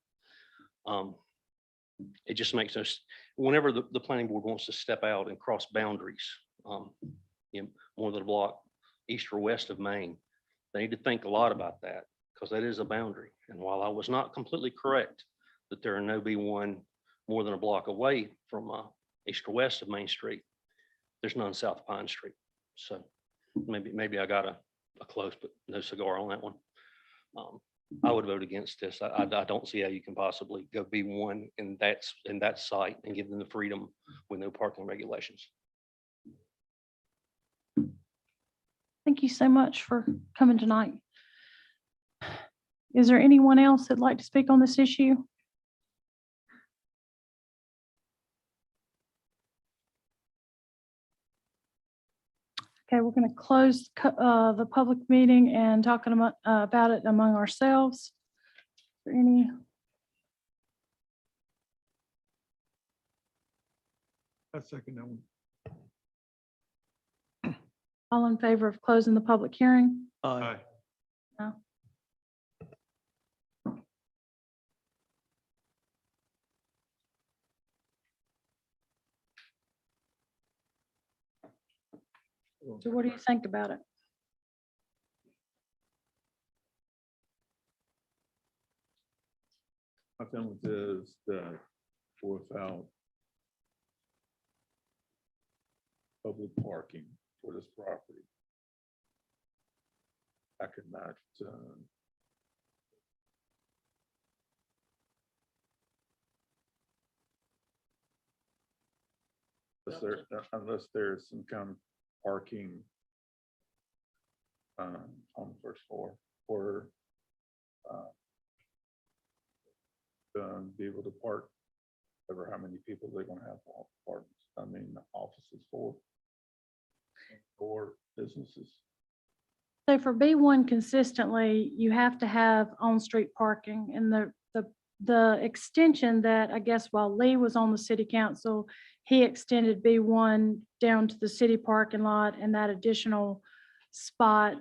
It just makes us, whenever the planning board wants to step out and cross boundaries, more than a block east or west of Main, they need to think a lot about that, because that is a boundary. And while I was not completely correct that there are no B1 more than a block away from east or west of Main Street, there's none south of Pine Street. So maybe I got a close but no cigar on that one. I would vote against this. I don't see how you can possibly go B1 in that site and give them the freedom with no parking regulations. Thank you so much for coming tonight. Is there anyone else that'd like to speak on this issue? Okay, we're going to close the public meeting and talking about it among ourselves. Is there any? I second that one. All in favor of closing the public hearing? Aye. No. So what do you think about it? My feeling is that without public parking for this property, I could not unless there's some kind of parking on the first floor or be able to park over how many people they're going to have apartments. I mean, offices for businesses. So for B1 consistently, you have to have on-street parking, and the extension that, I guess while Lee was on the city council, he extended B1 down to the city parking lot, and that additional spot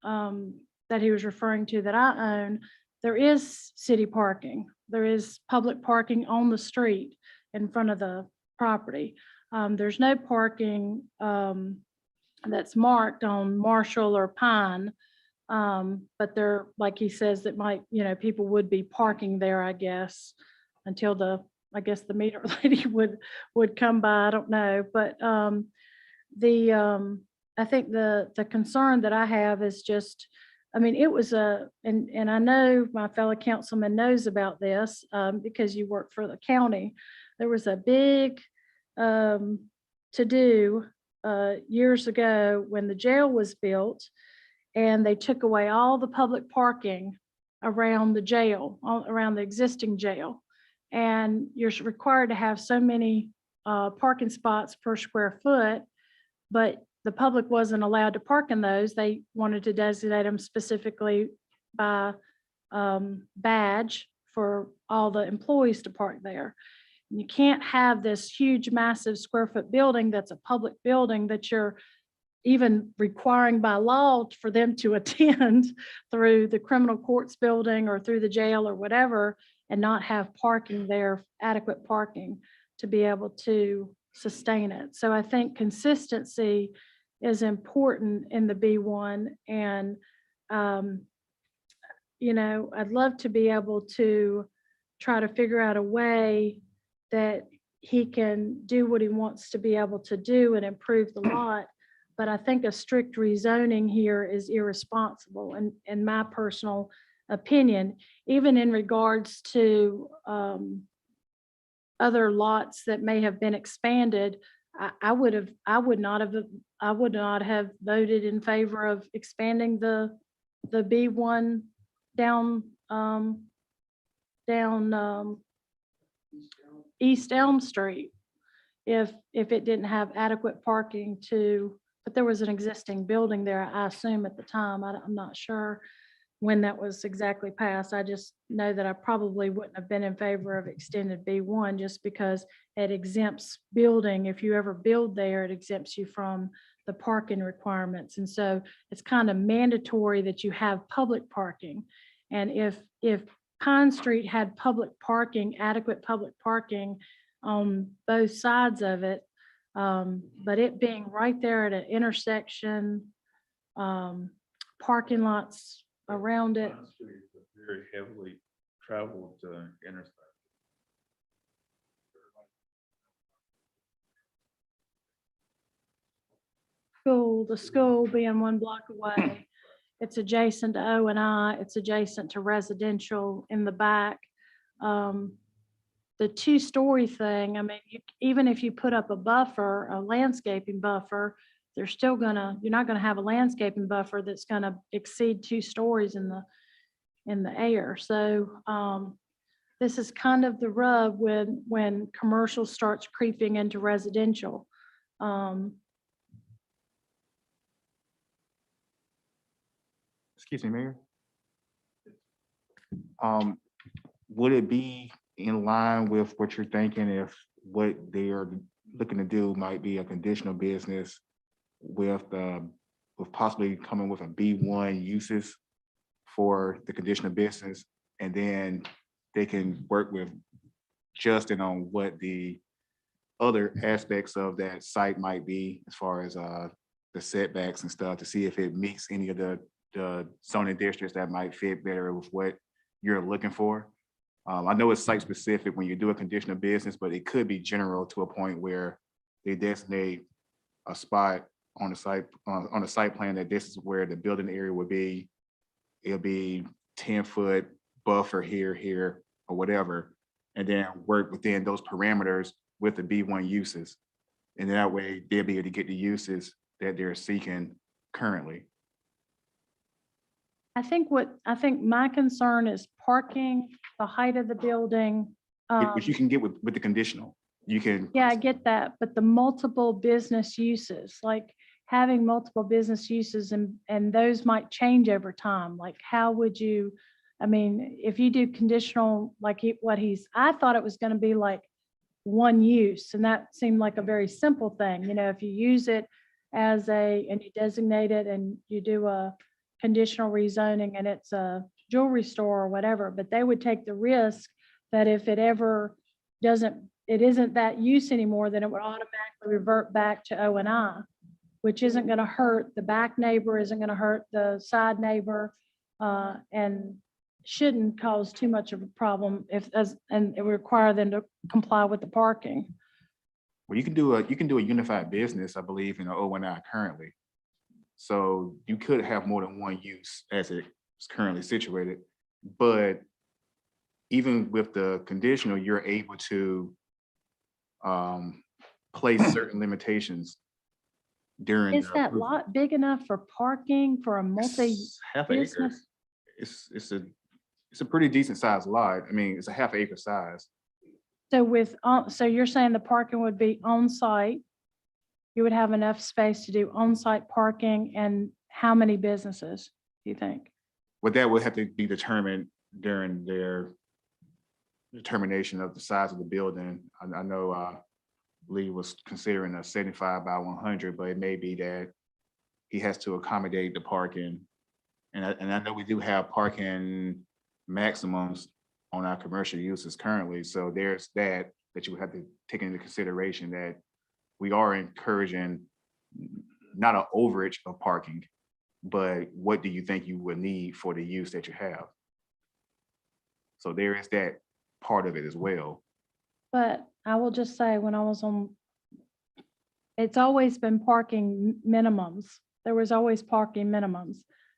that he was referring to that I own, there is city parking. There is public parking on the street in front of the property. There's no parking that's marked on Marshall or Pine. But there, like he says, that might, people would be parking there, I guess, until I guess the meter lady would come by. I don't know. But I think the concern that I have is just, it was and I know my fellow councilman knows about this because you work for the county. There was a big to-do years ago when the jail was built, and they took away all the public parking around the jail, around the existing jail. And you're required to have so many parking spots per square foot, but the public wasn't allowed to park in those. They wanted to designate them specifically by badge for all the employees to park there. And you can't have this huge, massive square foot building that's a public building that you're even requiring by law for them to attend through the criminal courts building or through the jail or whatever, and not have parking there, adequate parking to be able to sustain it. So I think consistency is important in the B1. And, I'd love to be able to try to figure out a way that he can do what he wants to be able to do and improve the lot. But I think a strict rezoning here is irresponsible, in my personal opinion, even in regards to other lots that may have been expanded. I would not have voted in favor of expanding the B1 down East Elm Street if it didn't have adequate parking but there was an existing building there, I assume at the time. I'm not sure when that was exactly passed. I just know that I probably wouldn't have been in favor of extended B1 just because it exempts building. If you ever build there, it exempts you from the parking requirements. And so it's kind of mandatory that you have public parking. And if Pine Street had public parking, adequate public parking on both sides of it, but it being right there at an intersection, parking lots around it. Pine Street is a very heavily traveled intersection. The school being 1 block away. It's adjacent to O&I. It's adjacent to residential in the back. The 2-story thing, even if you put up a buffer, a landscaping buffer, you're not gonna have a landscaping buffer that's gonna exceed 2 stories in the air. So this is kind of the rub when commercial starts creeping into residential. Excuse me, Mayor. Would it be in line with what you're thinking if what they are looking to do might be a conditional business with possibly coming with a B1 uses for the conditional business, and then they can work with Justin on what the other aspects of that site might be as far as the setbacks and stuff to see if it meets any of the zoning districts that might fit better with what you're looking for. I know it's site specific when you do a conditional business, but it could be general to a point where they designate a spot on the site plan that this is where the building area would be. It'll be 10-foot buffer here, or whatever, and then work within those parameters with the B1 uses. And that way they'll be able to get the uses that they're seeking currently. I think my concern is parking, the height of the building. Which you can get with the conditional. You can. Yeah, I get that, but the multiple business uses, like having multiple business uses and those might change over time. Like how would you, if you do conditional, like I thought it was going to be like one use, and that seemed like a very simple thing. If you use it and you designate it and you do a conditional rezoning and it's a jewelry store or whatever, but they would take the risk that if it ever it isn't that use anymore, then it would automatically revert back to O&I, which isn't going to hurt the back neighbor, isn't going to hurt the side neighbor, and shouldn't cause too much of a problem and it would require them to comply with the parking. Well, you can do a unified business, I believe, in O&I currently. So you could have more than one use as it's currently situated, but even with the conditional, you're able to place certain limitations during. Is the that approval. lot big enough for parking for a multi? It's half acre. business? It's a pretty decent sized lot. I mean, it's a half acre size. So you're saying the parking would be on site? You would have enough space to do on-site parking, and how many businesses do you think? But that would have to be determined during their determination of the size of the building. I know Lee was considering a 75 by 100, but it may be that he has to accommodate the parking. And I know we do have parking maximums on our commercial uses currently. So there's that you would have to take into consideration, that we are encouraging not an overage of parking, but what do you think you would need for the use that you have? So there is that part of it as well. But I will just say, when I was on, it's always been parking minimums. There was always parking minimums.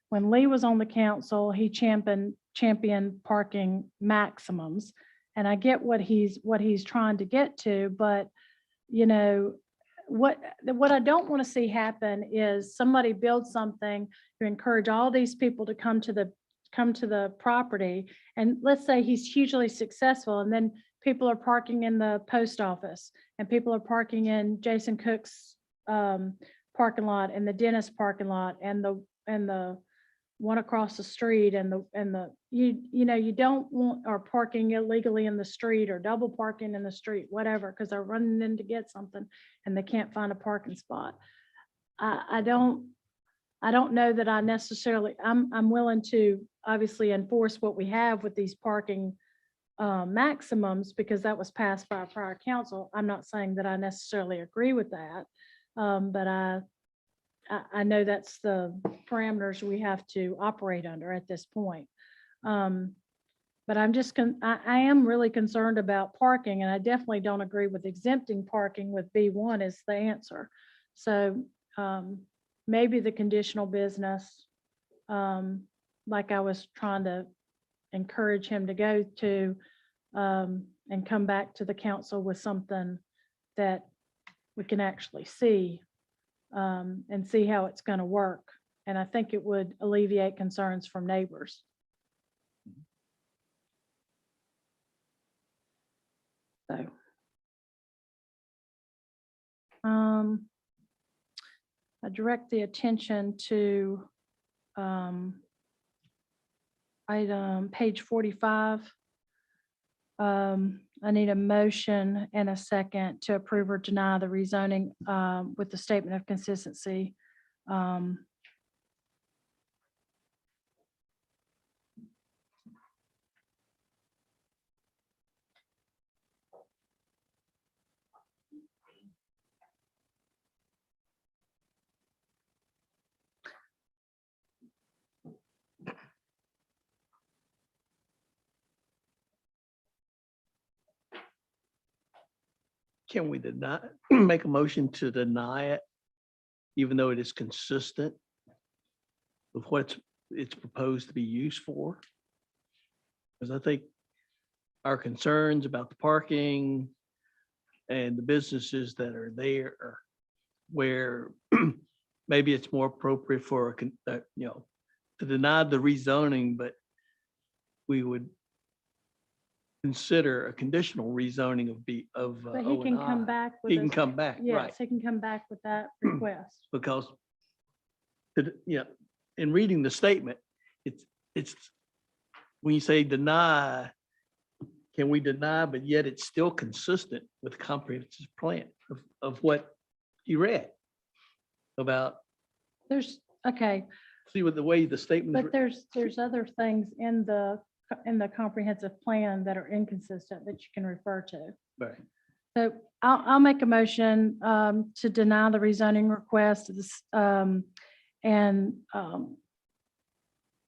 When Lee was on the council, he championed parking maximums. And I get what he's trying to get to, but you know, what I don't want to see happen is somebody build something to encourage all these people to come to the property. And let's say he's hugely successful, and then people are parking in the post office, and people are parking in Jason Cook's parking lot, and the dentist parking lot, and the one across the street, and you don't want, or parking illegally in the street, or double parking in the street, whatever, because they're running in to get something and they can't find a parking spot. I don't know that I necessarily, I'm willing to obviously enforce what we have with these parking maximums, because that was passed by a prior council. I'm not saying that I necessarily agree with that, but I know that's the parameters we have to operate under at this point. But I am really concerned about parking, and I definitely don't agree with exempting parking with B1 as the answer. So maybe the conditional business, like I was trying to encourage him to go to, and come back to the council with something that we can actually see, and see how it's going to work. And I think it would alleviate concerns from neighbors. So, I direct the attention to item page 45. I need a motion and a second to approve or deny the rezoning with the statement of consistency. Can we make a motion to deny it, even though it is consistent with what it's proposed to be used for? Because I think our concerns about the parking and the businesses that are there, where maybe it's more appropriate for to deny the rezoning, but we would consider a conditional rezoning of But he can come O&I. back with. He can come back, right? Yes, he can come back with that request. Because in reading the statement, it's when you say deny, can we deny, but yet it's still consistent with the comprehensive plan of what you read about. Okay, See, with the way the statement is. But there's other things in the comprehensive plan that are inconsistent that you can refer to. Right. So I'll make a motion to deny the rezoning request of this, and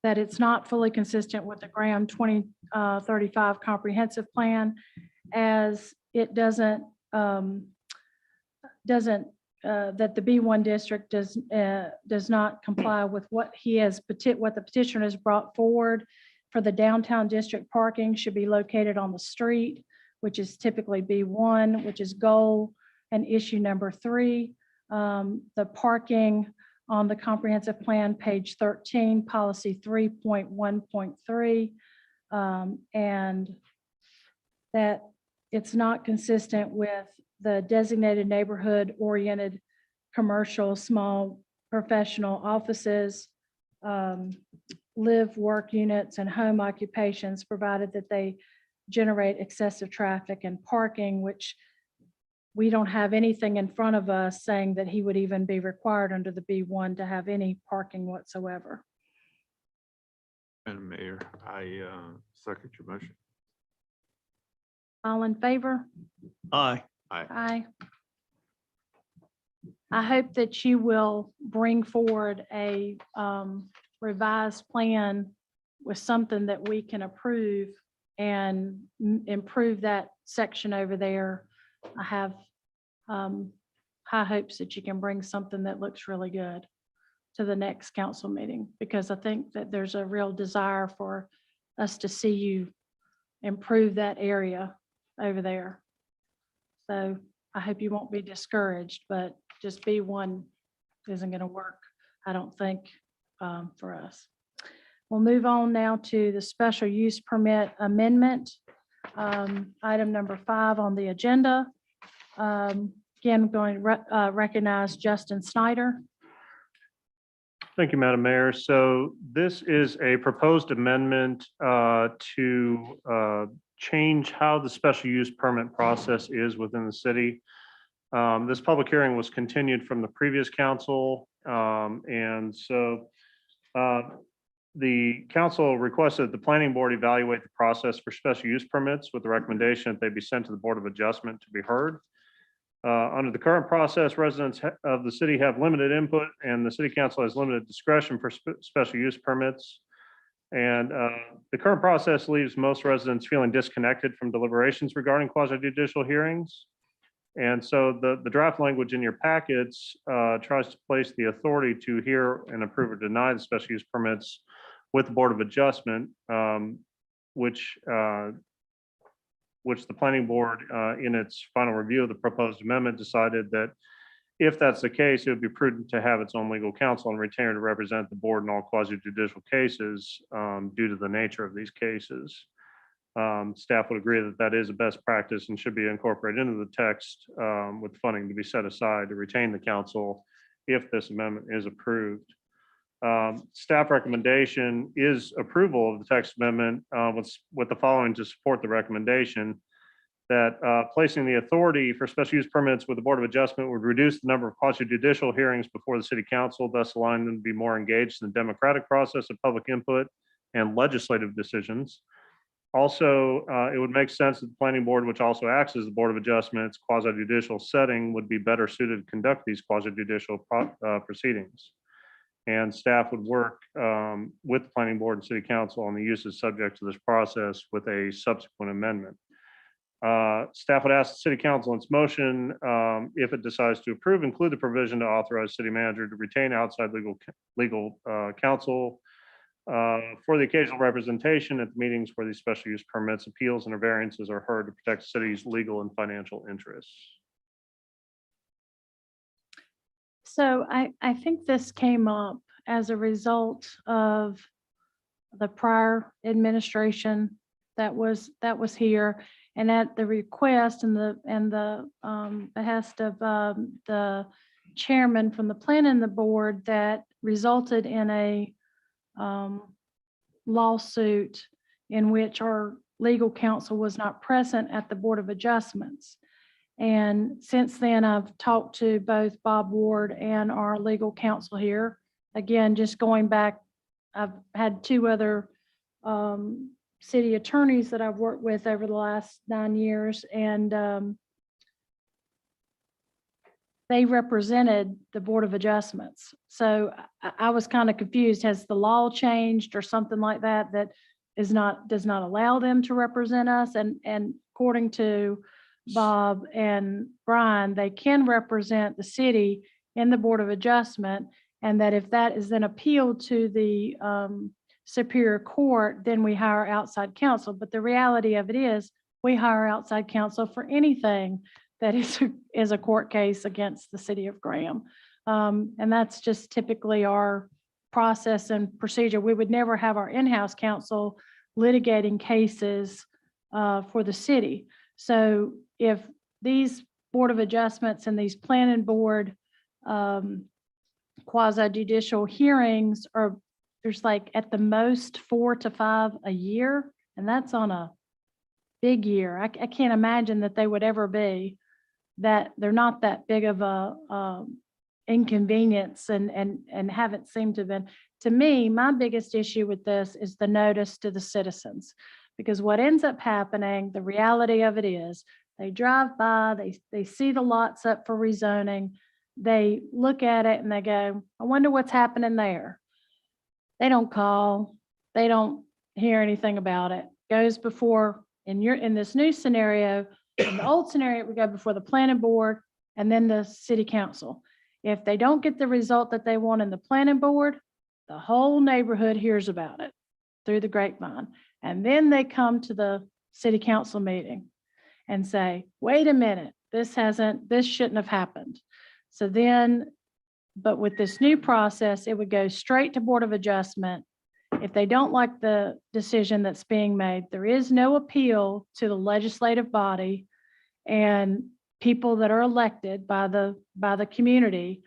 that it's not fully consistent with the Graham 2035 comprehensive plan, as it doesn't, that the B1 district does not comply with what what the petitioner has brought forward for the downtown district. Parking should be located on the street, which is typically B1, which is goal and issue number 3. The parking on the comprehensive plan, page 13, policy 3.1.3, and that it's not consistent with the designated neighborhood-oriented commercial, small professional offices, live, work units, and home occupations, provided that they generate excessive traffic and parking, which we don't have anything in front of us saying that he would even be required under the B1 to have any parking whatsoever. And Mayor, I second your motion. All in favor? Aye. Aye. I hope that you will bring forward a revised plan with something that we can approve and improve that section over there. I have high hopes that you can bring something that looks really good to the next council meeting, because I think that there's a real desire for us to see you improve that area over there. So I hope you won't be discouraged, but just B1 isn't going to work, I don't think, for us. We'll move on now to the special use permit amendment, item number 5 on the agenda. Again, I'm going to recognize Justin Snyder. Thank you, Madam Mayor. So this is a proposed amendment to change how the special use permit process is within the city. This public hearing was continued from the previous council. And so the council requested the planning board evaluate the process for special use permits with the recommendation that they be sent to the Board of Adjustment to be heard. Under the current process, residents of the city have limited input, and the city council has limited discretion for special use permits. And the current process leaves most residents feeling disconnected from deliberations regarding quasi-judicial hearings. And so the draft language in your packets tries to place the authority to hear and approve or deny the special use permits with the Board of Adjustment, which the planning board in its final review of the proposed amendment decided that if that's the case, it would be prudent to have its own legal counsel and retainer to represent the board in all quasi-judicial cases due to the nature of these cases. Staff would agree that that is a best practice and should be incorporated into the text with funding to be set aside to retain the council if this amendment is approved. Staff recommendation is approval of the text amendment with the following to support the recommendation: that placing the authority for special use permits with the Board of Adjustment would reduce the number of quasi-judicial hearings before the city council, thus allowing them to be more engaged in the democratic process of public input and legislative decisions. Also, it would make sense that the planning board, which also acts as the Board of Adjustment's quasi-judicial setting, would be better suited to conduct these quasi-judicial proceedings. And staff would work with the planning board and city council on the uses subject to this process with a subsequent amendment. Staff would ask the city council in its motion, if it decides to approve, include the provision to authorize city manager to retain outside legal counsel for the occasional representation at the meetings where these special use permits, appeals, and variances are heard to protect the city's legal and financial interests. So I think this came up as a result of the prior administration that was here, and at the request and the behest of the chairman from the planning the board, that resulted in a lawsuit in which our legal counsel was not present at the Board of Adjustments. And since then, I've talked to both Bob Ward and our legal counsel here again, just going back, I've had two other city attorneys that I've worked with over the last 9 years, and they represented the Board of Adjustments. So I was kind of confused. Has the law changed or something like that that does not allow them to represent us? And according to Bob and Brian, they can represent the city in the Board of Adjustment, and that if that is then appealed to the Superior Court, then we hire outside counsel. But the reality of it is, we hire outside counsel for anything that is a court case against the city of Graham. And that's just typically our process and procedure. We would never have our in-house counsel litigating cases for the city. So if these Board of Adjustments and these planning board quasi judicial hearings are, there's like at the most 4 to 5 a year, and that's on a big year. I can't imagine that they would ever be, that they're not that big of a inconvenience and haven't seemed to have been. To me, my biggest issue with this is the notice to the citizens, because what ends up happening, the reality of it is, they drive by, they see the lots up for rezoning, they look at it and they go, I wonder what's happening there. They don't call, they don't hear anything about it. Goes before, in this new scenario, in the old scenario, it would go before the planning board and then the city council. If they don't get the result that they want in the planning board, the whole neighborhood hears about it through the grapevine. And then they come to the city council meeting and say, wait a minute, this shouldn't have happened. So then, but with this new process, it would go straight to Board of Adjustment. If they don't like the decision that's being made, there is no appeal to the legislative body and people that are elected by the community.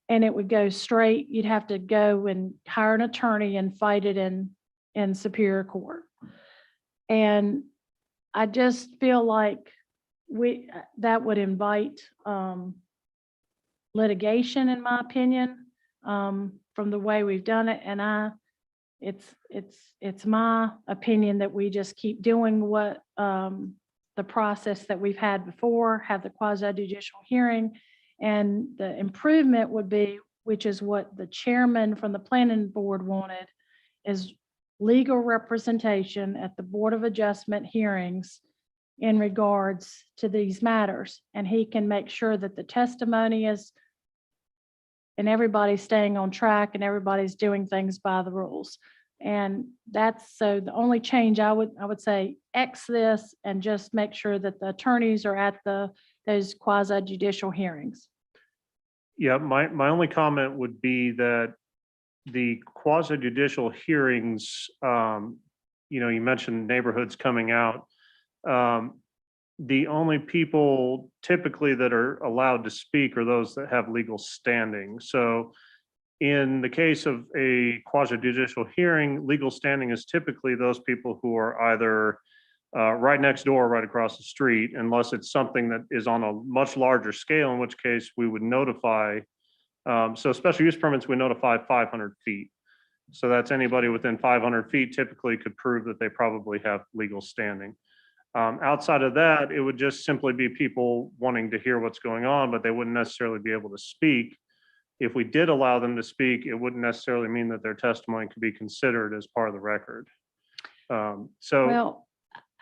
And it would go straight, you'd have to go and hire an attorney and fight it in Superior Court. And I just feel like that would invite litigation, in my opinion, from the way we've done it. And it's my opinion that we just keep doing what the process that we've had before, have the quasi judicial hearing. And the improvement would be, which is what the chairman from the planning board wanted, is legal representation at the Board of Adjustment hearings in regards to these matters. And he can make sure that the testimony is, and everybody's staying on track and everybody's doing things by the rules. And that's, so the only change I would say, X this and just make sure that the attorneys are at those quasi judicial hearings. Yeah, my only comment would be that the quasi judicial hearings, you mentioned neighborhoods coming out. The only people typically that are allowed to speak are those that have legal standing. So in the case of a quasi judicial hearing, legal standing is typically those people who are either right next door, right across the street, unless it's something that is on a much larger scale, in which case we would notify. So special use permits, we notify 500 feet. So that's anybody within 500 feet typically could prove that they probably have legal standing. Outside of that, it would just simply be people wanting to hear what's going on, but they wouldn't necessarily be able to speak. If we did allow them to speak, it wouldn't necessarily mean that their testimony could be considered as part of the record. Well,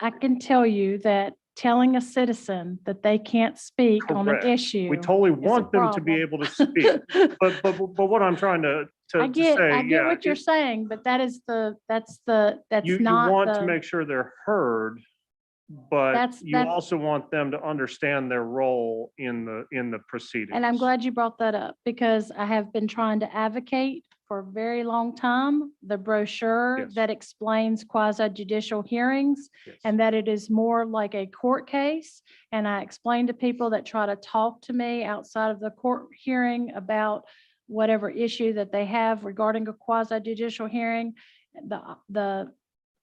I can tell you that telling a citizen that they can't speak on an Correct. issue. We totally is a want them to be problem. able to speak, but what I'm trying to I get say, yeah, what you're saying, but that's you not want to the, make sure they're heard, but you that's- also want them to understand their role in the proceedings. and I'm glad you brought that up, because I have been trying to advocate for a very long time, the brochure Yes. that explains quasi judicial hearings, Yes. and that it is more like a court case. And I explain to people that try to talk to me outside of the court hearing about whatever issue that they have regarding a quasi judicial hearing, the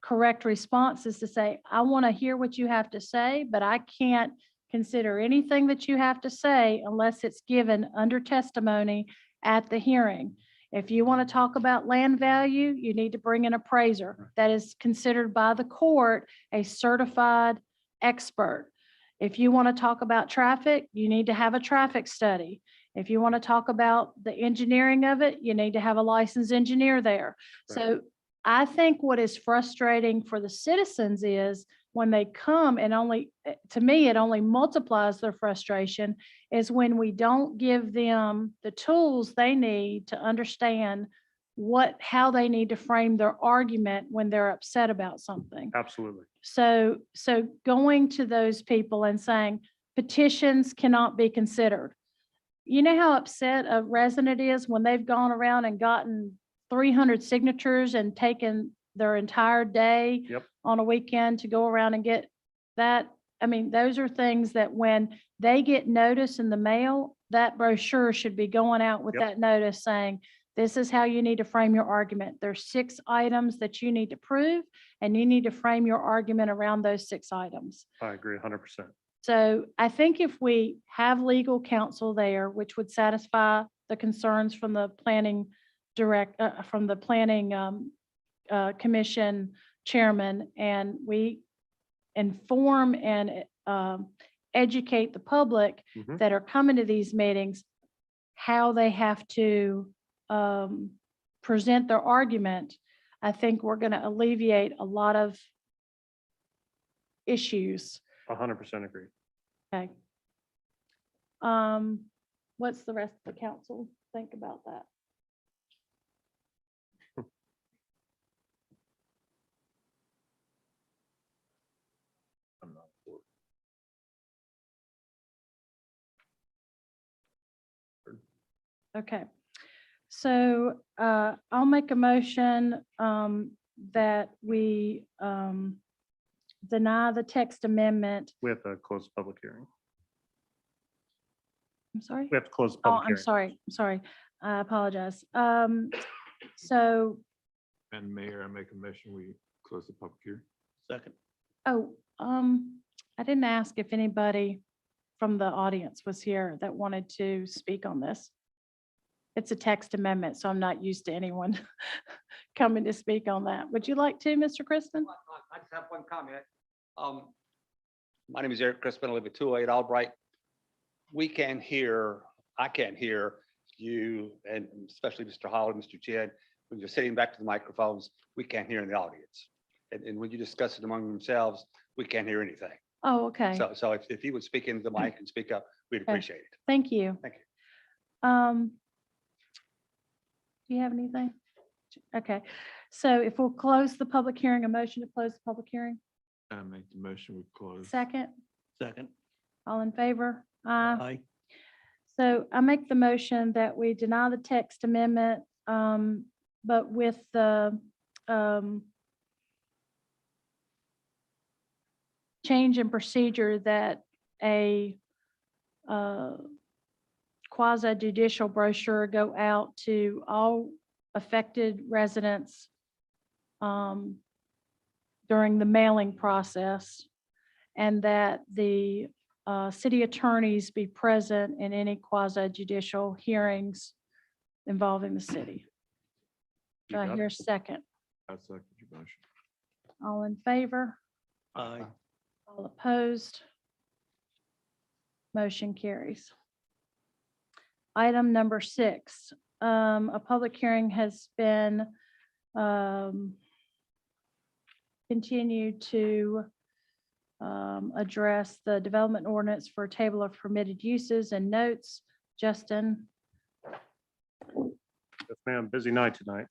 correct response is to say, I want to hear what you have to say, but I can't consider anything that you have to say unless it's given under testimony at the hearing. If you want to talk about land value, you need to bring an appraiser that is considered by the court a certified expert. If you want to talk about traffic, you need to have a traffic study. If you want to talk about the engineering of it, you need to have a licensed engineer there. So I think what is frustrating for the citizens is when they come and to me, it only multiplies their frustration, is when we don't give them the tools they need to understand how they need to frame their argument when they're upset about something. Absolutely. So going to those people and saying petitions cannot be considered. You know how upset a resident is when they've gone around and gotten 300 signatures and taken their entire day Yep. on a weekend to go around and get that? I mean, those are things that when they get notice in the mail, that brochure should be going out with Yep. that notice saying, this is how you need to frame your argument. There's 6 items that you need to prove, and you need to frame your argument around those 6 items. I agree 100%. So I think if we have legal counsel there, which would satisfy the concerns from the planning commission chairman, and we inform and educate the public Mhm. that are coming to these meetings, how they have to present their argument, I think we're going to alleviate a lot of issues. 100% agree. Okay. What's the rest of the council think about that? I'm not for it. Okay. So I'll make a motion that we deny the text amendment. We have to close the public hearing. I'm sorry? We have to close the Oh, public I'm hearing. sorry. I'm sorry. I apologize. So, And Mayor, I make a motion, we close the public hearing. Second. I didn't ask if anybody from the audience was here that wanted to speak on this. It's a text amendment, so I'm not used to anyone coming to speak on that. Would you like to, Mr. Crispin? I just have one comment. My name is Eric Crispin. I live at 208 Albright. I can't hear you, and especially Mr. Holland, Mr. Jed, when you're sitting back to the microphones, we can't hear in the audience. And when you discuss it among themselves, we can't hear anything. Oh, okay. So if you would speak into the mic and speak up, we'd Okay. appreciate it. Thank you. Thank you. Do you have anything? Okay, so if we'll close the public hearing, a motion to close the public hearing. I make the motion, we close. Second, Second. all in favor? Aye. Aye. So I make the motion that we deny the text amendment, but with the change in procedure that a quasi judicial brochure go out to all affected residents during the mailing process, and that the city attorneys be present in any quasi judicial hearings involving the city. You Do I got hear a it. second? I second your motion. All in favor? Aye. All opposed? Motion carries. Item number 6, a public hearing has been continued to address the development ordinance for a table of permitted uses and notes. Justin? Yes, ma'am, busy night tonight.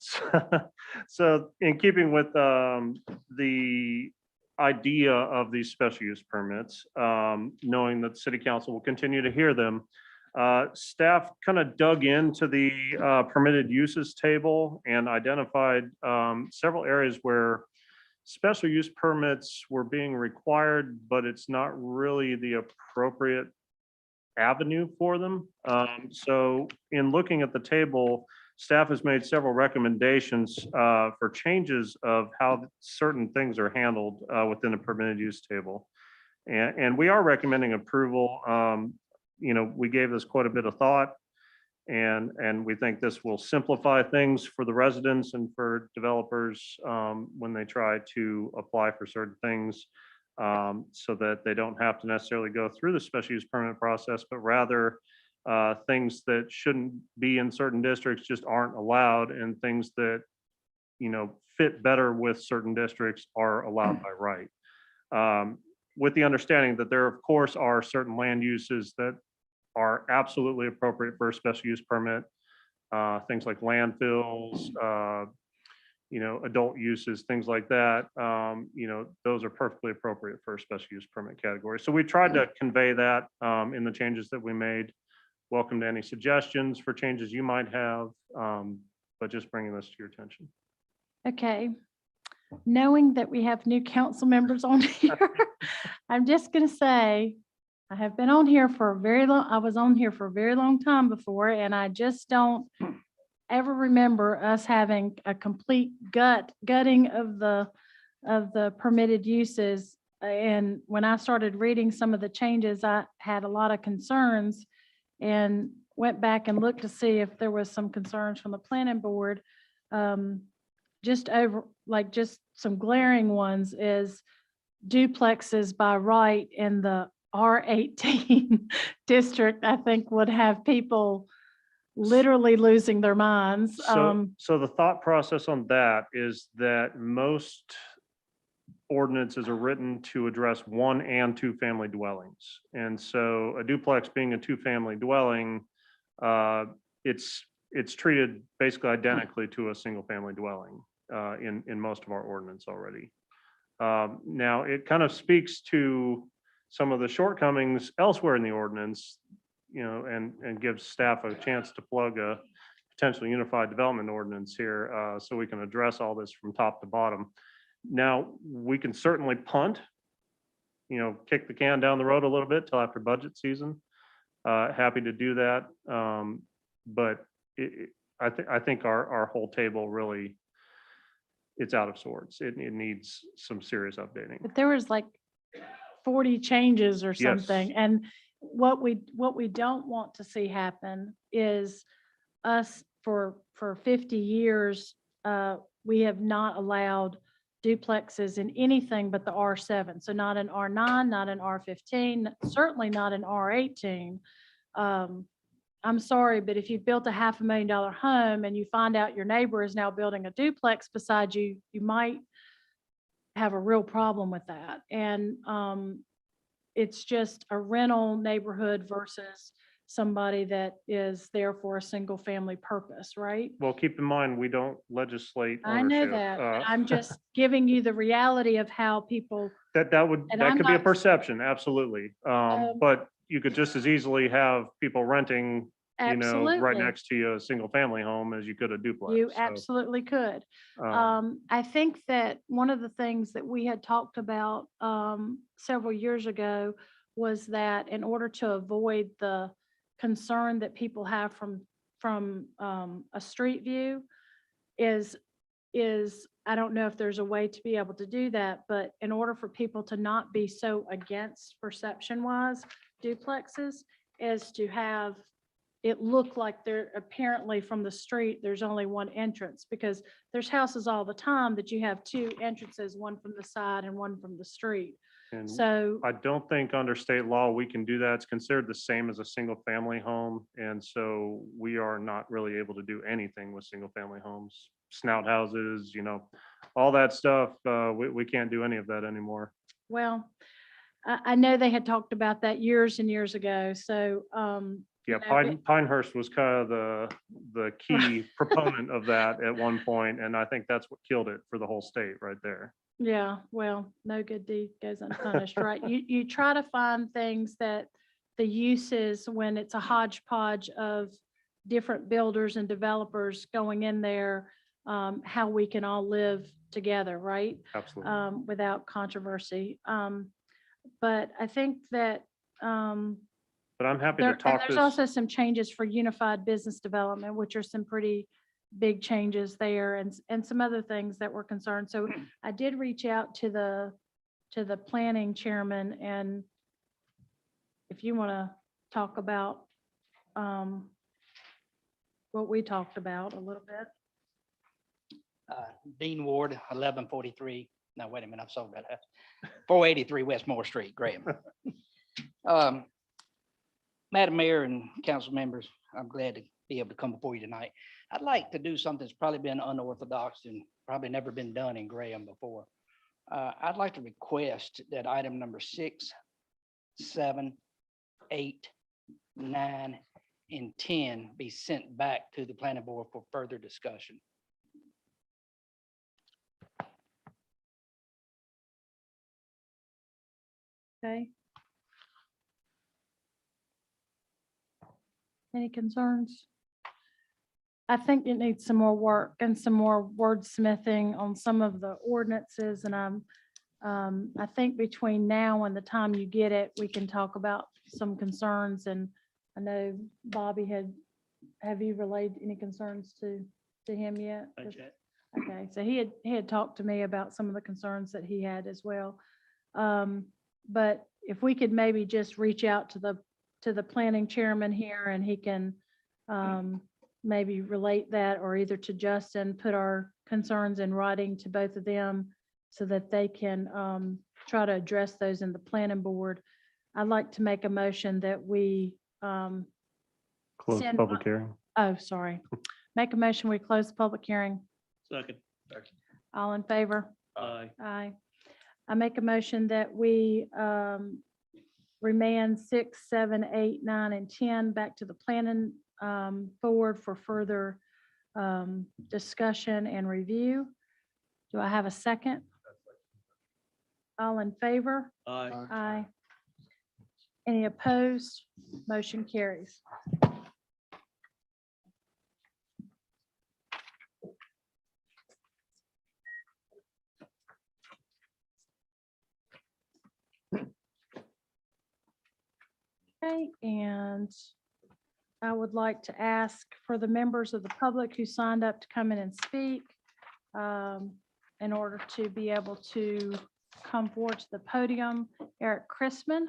So in keeping with the idea of these special use permits, knowing that the city council will continue to hear them, staff kind of dug into the permitted uses table and identified several areas where special use permits were being required, but it's not really the appropriate avenue for them. So in looking at the table, staff has made several recommendations for changes of how certain things are handled within the permitted use table. And we are recommending approval. We gave this quite a bit of thought. And we think this will simplify things for the residents and for developers when they try to apply for certain things, so that they don't have to necessarily go through the special use permit process, but rather things that shouldn't be in certain districts just aren't allowed, and things that, fit better with certain districts are allowed by right. With the understanding that there, of course, are certain land uses that are absolutely appropriate for a special use permit. Things like landfills, adult uses, things like that. Those are perfectly appropriate for a special use permit category. So we tried to convey that in the changes that we made. Welcome to any suggestions for changes you might have, but just bringing this to your attention. Okay. Knowing that we have new council members on here, I'm just going to say, I have been on here for a very long, I was on here for a very long time before, and I just don't ever remember us having a complete gutting of the permitted uses. And when I started reading some of the changes, I had a lot of concerns and went back and looked to see if there was some concerns from the planning board. Just some glaring ones is duplexes by right in the R18 district, I think would have people literally losing their minds. So the thought process on that is that most ordinances are written to address 1 and 2 family dwellings. And so a duplex being a 2-family dwelling, it's treated basically identically to a single family dwelling in most of our ordinance already. Now, it kind of speaks to some of the shortcomings elsewhere in the ordinance, and gives staff a chance to plug a potential unified development ordinance here, so we can address all this from top to bottom. Now, we can certainly punt, kick the can down the road a little bit till after budget season. Happy to do that. But I think our whole table really, it's out of sorts. It needs some serious updating. But there was like 40 changes or Yes. something. And what we don't want to see happen is us for 50 years, we have not allowed duplexes in anything but the R7. So not in R9, not in R15, certainly not in R18. I'm sorry, but if you built a $500,000 home and you find out your neighbor is now building a duplex beside you, you might have a real problem with that. And it's just a rental neighborhood versus somebody that is there for a single family purpose, right? Well, keep in mind, we don't legislate I know ownership. that. I'm just giving you the reality of how people, That And I'm could be a not- perception, absolutely. But you could just as easily have people renting, right absolutely, next to you, a single family home as you could a duplex. you So, absolutely could. I think that one of the things that we had talked about several years ago was that in order to avoid the concern that people have from a street view is I don't know if there's a way to be able to do that, but in order for people to not be so against perception-wise duplexes is to have it look like they're apparently from the street, there's only one entrance, because there's houses all the time that you have 2 entrances, one from the side and one from the street. and So, I don't think under state law we can do that. It's considered the same as a single family home. And so we are not really able to do anything with single family homes, snout houses, all that stuff. We can't do any of that anymore. well, I know they had talked about that years and years ago, so, Yeah, know, Pinehurst was kind of the key proponent of that at one point, and I think that's what killed it for the whole state right there. yeah, well, no good deed goes unpunished, right? You try to find things that the uses, when it's a hodgepodge of different builders and developers going in there, how we can all live together, right? Absolutely. Without controversy. But I think that, But I'm happy to and talk there's this. also some changes for unified business development, which are some pretty big changes there, and some other things that were concerned. So I did reach out to the planning chairman, and if you want to talk about what we talked about a little bit. Dean Ward, 1143. No, wait a minute, I've sold that house. 483 Westmore Street, Graham. Madam Mayor and council members, I'm glad to be able to come before you tonight. I'd like to do something that's probably been unorthodox and probably never been done in Graham before. I'd like to request that item number 6, 7, 8, 9, and 10 be sent back to the planning board for further discussion. Okay. Any concerns? I think it needs some more work and some more wordsmithing on some of the ordinances, and I think between now and the time you get it, we can talk about some concerns, and I know Bobby have you relayed any concerns to him yet? Okay, so he had talked to me about some of the concerns that he had as well. But if we could maybe just reach out to the planning chairman here, and he can maybe relate that, or either to Justin, put our concerns in writing to both of them so that they can try to address those in the planning board. I'd like to make a motion that we Close the send- public hearing. oh, sorry. Make a motion, we close the public hearing. Second. All in favor? Aye. Aye. I make a motion that we remand 6, 7, 8, 9, and 10 back to the planning board for further discussion and review. Do I have a second? All in favor? Aye. Aye. Any opposed? Motion carries. Okay, and I would like to ask for the members of the public who signed up to come in and speak in order to be able to come forward to the podium. Eric Chrisman.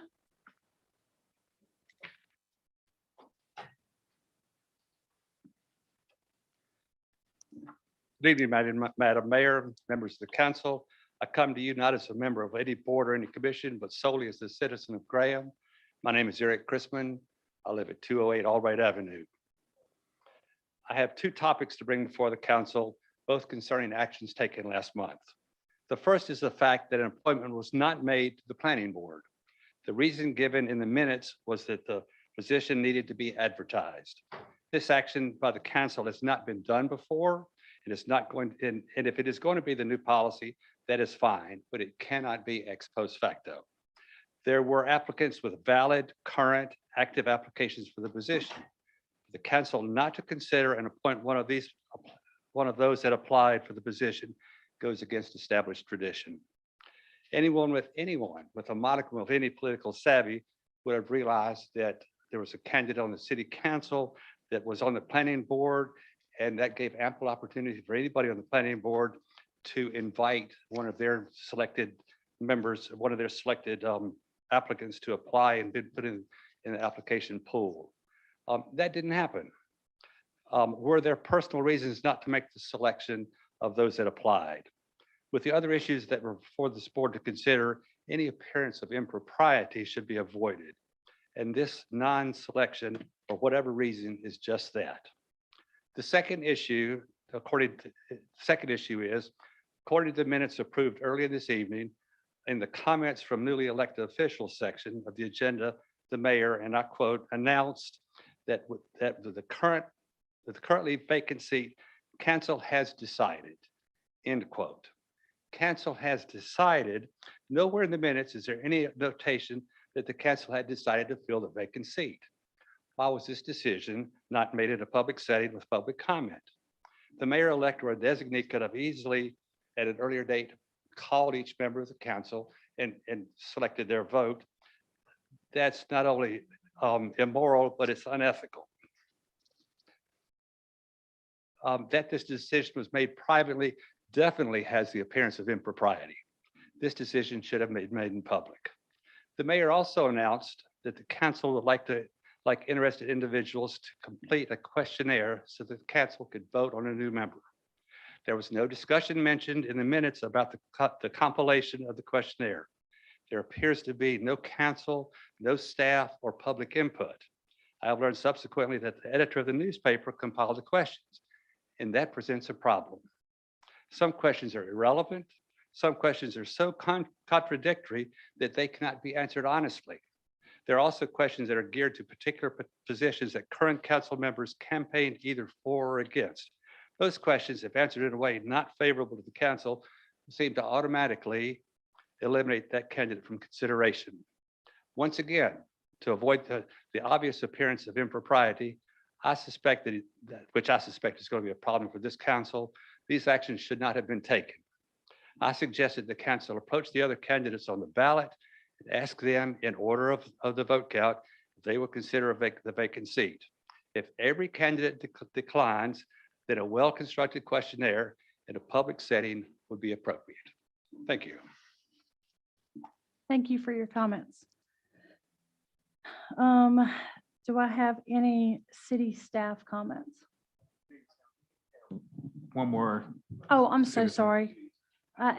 Good evening, Madam Mayor, members of the council. I come to you not as a member of any board or any commission, but solely as a citizen of Graham. My name is Eric Chrisman. I live at 208 Albright Avenue. I have two topics to bring before the council, both concerning actions taken last month. The first is the fact that an appointment was not made to the planning board. The reason given in the minutes was that the position needed to be advertised. This action by the council has not been done before. And it's not going, and if it is going to be the new policy, that is fine, but it cannot be ex post facto. There were applicants with valid, current, active applications for the position. The council not to consider and appoint one of those that applied for the position goes against established tradition. Anyone with a modicum of any political savvy would have realized that there was a candidate on the city council that was on the planning board, and that gave ample opportunity for anybody on the planning board to invite one of their selected members, one of their selected applicants to apply and be put in the application pool. That didn't happen. Were there personal reasons not to make the selection of those that applied? With the other issues that were before this board to consider, any appearance of impropriety should be avoided. And this non-selection, for whatever reason, is just that. The second issue, according to the minutes approved earlier this evening, in the comments from newly elected officials section of the agenda, the mayor, and I quote, announced that the currently vacant seat, council has decided, end quote. Council has decided. Nowhere in the minutes is there any notation that the council had decided to fill the vacant seat. Why was this decision not made in a public setting with public comment? The mayor-elect or a designee could have easily, at an earlier date, called each member of the council and selected their vote. That's not only immoral, but it's unethical. That this decision was made privately definitely has the appearance of impropriety. This decision should have been made in public. The mayor also announced that the council would like like interested individuals to complete a questionnaire so that the council could vote on a new member. There was no discussion mentioned in the minutes about the compilation of the questionnaire. There appears to be no council, no staff, or public input. I have learned subsequently that the editor of the newspaper compiled the questions, and that presents a problem. Some questions are irrelevant. Some questions are so contradictory that they cannot be answered honestly. There are also questions that are geared to particular positions that current council members campaigned either for or against. Those questions, if answered in a way not favorable to the council, seem to automatically eliminate that candidate from consideration. Once again, to avoid the obvious appearance of impropriety, I suspect which I suspect is going to be a problem for this council, these actions should not have been taken. I suggested the council approach the other candidates on the ballot and ask them in order of the vote count if they will consider the vacant seat. If every candidate declines, then a well-constructed questionnaire in a public setting would be appropriate. Thank you. Thank you for your comments. Do I have any city staff comments? One more. Oh, I'm so Citizen. sorry.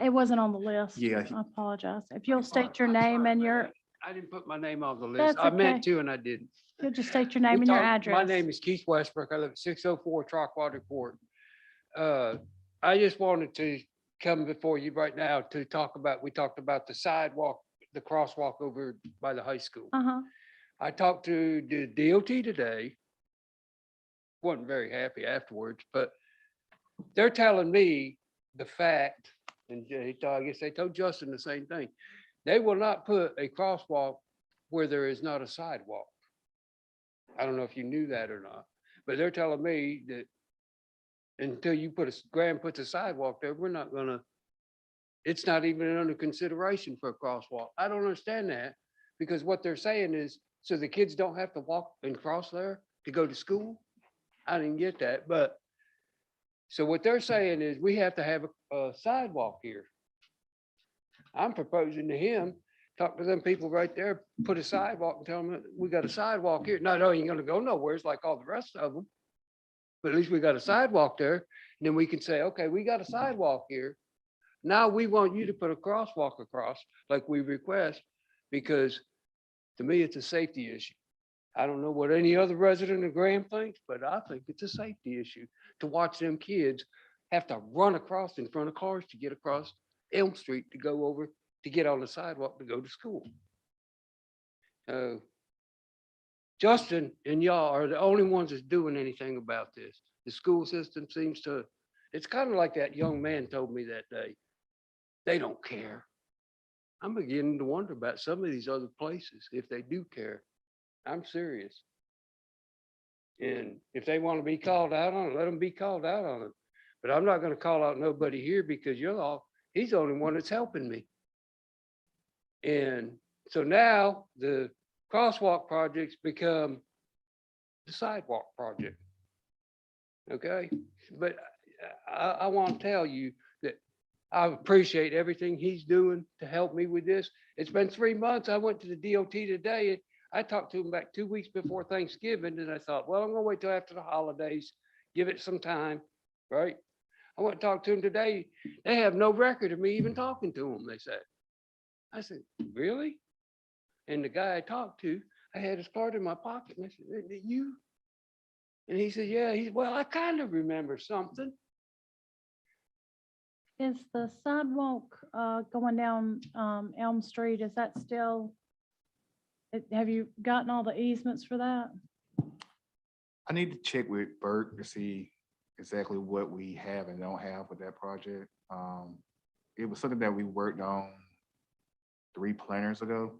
It wasn't on the list. Yeah. I apologize. If you'll state your name and your, I didn't put my name on the That's list. I meant okay. to and I didn't. you'll just state your name and your address. My name is Keith Westbrook. I live at 604 Trockwater Court. I just wanted to come before you right now to talk about, we talked about the sidewalk, the crosswalk over by the high school. Uh-huh. I talked to the DOT today. Wasn't very happy afterwards, but they're telling me the fact, and I guess they told Justin the same thing. They will not put a crosswalk where there is not a sidewalk. I don't know if you knew that or not, but they're telling me that until you Graham puts a sidewalk there, we're not gonna, it's not even under consideration for a crosswalk. I don't understand that, because what they're saying is, so the kids don't have to walk and cross there to go to school. I didn't get that, but so what they're saying is we have to have a sidewalk here. I'm proposing to him, talk to them people right there, put a sidewalk and tell them we got a sidewalk here. Not only ain't gonna go nowhere, it's like all the rest of them. But at least we got a sidewalk there. And then we can say, okay, we got a sidewalk here. Now we want you to put a crosswalk across like we request, because to me, it's a safety issue. I don't know what any other resident of Graham thinks, but I think it's a safety issue to watch them kids have to run across in front of cars to get across Elm Street to go over, to get on the sidewalk to go to school. Justin and y'all are the only ones that's doing anything about this. The school system seems to, it's kind of like that young man told me that day. They don't care. I'm beginning to wonder about some of these other places, if they do care. I'm serious. And if they want to be called out on it, let them be called out on it. But I'm not going to call out nobody here, because he's the only one that's helping me. And so now the crosswalk projects become the sidewalk project. Okay, but I want to tell you that I appreciate everything he's doing to help me with this. It's been 3 months. I went to the DOT today. I talked to him back 2 weeks before Thanksgiving, and I thought, well, I'm gonna wait till after the holidays, give it some time, right? I went to talk to him today. They have no record of me even talking to him, they said. I said, really? And the guy I talked to, I had his card in my pocket, and I said, "Is it you?" And he said, yeah. Well, I kind of remember something. Is the sidewalk going down Elm Street, is that still, have you gotten all the easements for that? I need to check with Bert to see exactly what we have and don't have with that project. It was something that we worked on 3 planners ago.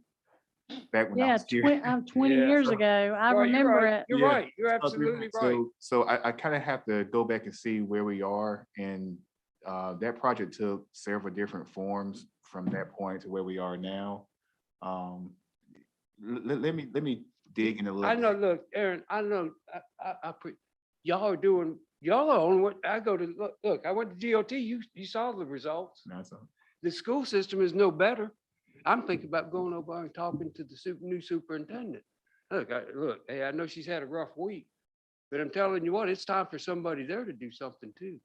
Back when I Yeah, was here. 20 Yeah. years ago. I Right, you're remember right. it. You're Yeah. right. You're absolutely right. So I kind of have to go back and see where we are, and that project took several different forms from that point to where we are now. Let me dig in a little. I know, bit. look, Aaron, I know, y'all are doing, y'all are on what I go to, look, I went to DOT, you saw the results. That's all. The school system is no better. I'm thinking about going over and talking to the new superintendent. Look, hey, I know she's had a rough week, but I'm telling you what, it's time for somebody there to do something too.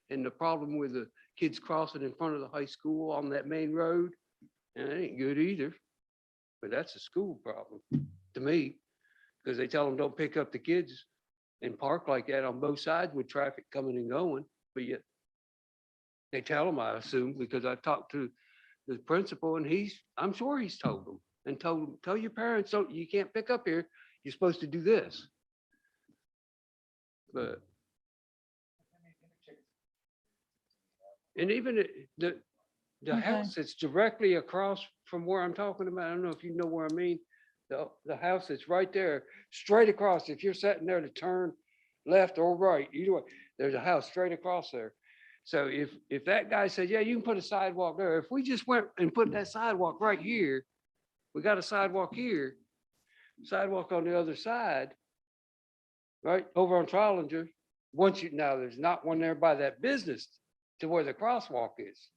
And the problem with the kids crossing in front of the high school on that main road, and it ain't good either. But that's a school problem to me, because they tell them don't pick up the kids and park like that on both sides with traffic coming and going. But yet they tell them, I assume, because I talked to the principal and I'm sure he's told them and told them, tell your parents, don't, you can't pick up here. You're supposed to do this. But and even the Okay. house that's directly across from where I'm talking about, I don't know if you know where I mean, the house that's right there, straight across, if you're sitting there to turn left or right, either way, there's a house straight across there. So if that guy said, yeah, you can put a sidewalk there, if we just went and put that sidewalk right here, we got a sidewalk here, sidewalk on the other side, right over on Trollinger. Once you, now there's not one there by that business to where the crosswalk is.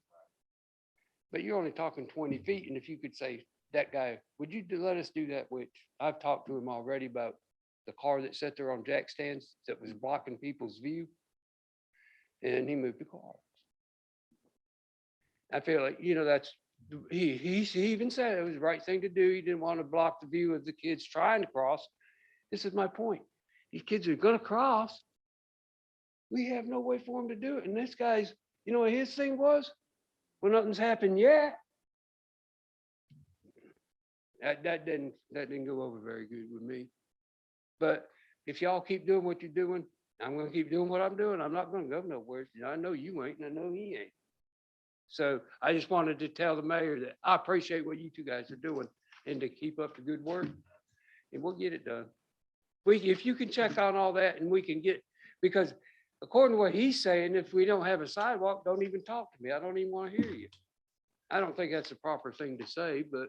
But you're only talking 20 feet. And if you could say, that guy, would you let us do that? Which I've talked to him already about the car that sat there on jack stands that was blocking people's view. And he moved the car. I feel like, that's, he even said it was the right thing to do. He didn't want to block the view of the kids trying to cross. This is my point. These kids are going to cross. We have no way for them to do it. And this guy's, what his thing was? Well, nothing's happened yet. That didn't go over very good with me. But if y'all keep doing what you're doing, I'm going to keep doing what I'm doing. I'm not going to go nowhere. I know you ain't, and I know he ain't. So I just wanted to tell the mayor that I appreciate what you two guys are doing and to keep up the good work, and we'll get it done. If you can check on all that and we can get, because according to what he's saying, if we don't have a sidewalk, don't even talk to me. I don't even want to hear you. I don't think that's the proper thing to say, but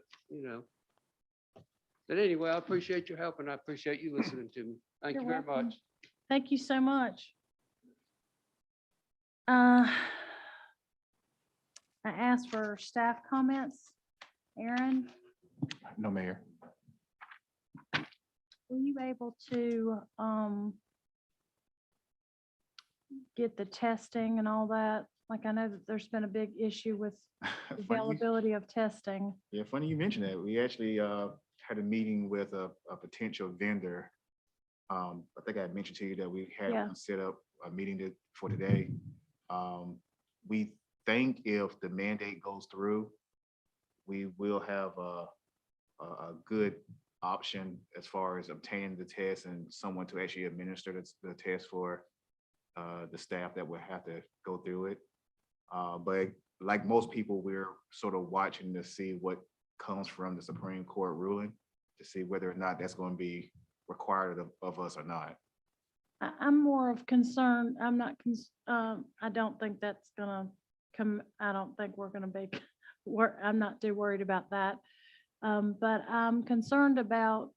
But anyway, I appreciate your help and I appreciate you listening to me. Thank You're you very welcome. much. Thank you so much. I asked for staff comments. Aaron, No, Mayor. were you able to get the testing and all that? Like, I know that there's been a big issue with availability of testing. Yeah, funny you mentioned that. We actually had a meeting with a potential vendor. I think I mentioned to you that we had Yeah. set up a meeting for today. We think if the mandate goes through, we will have a good option as far as obtaining the test and someone to actually administer the test for the staff that will have to go through it. But like most people, we're sort of watching to see what comes from the Supreme Court ruling to see whether or not that's going to be required of us or not. I'm more of concern. I'm not, I don't think that's gonna come. I don't think we're gonna be, I'm not too worried about that. But I'm concerned about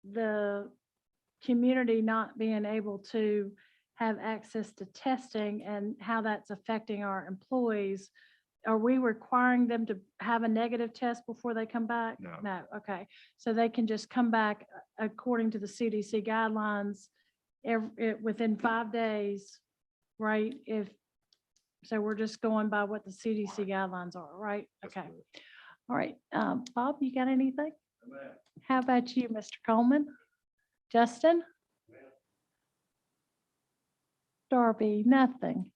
the community not being able to have access to testing and how that's affecting our employees. Are we requiring them to have a negative test before they come back? No. No, okay. So they can just come back according to the CDC guidelines within 5 days, right? So we're just going by what the CDC guidelines are, right? That's Okay. correct. All right. Bob, you got anything? How about you, Mr. Coleman? Justin? Darby, nothing.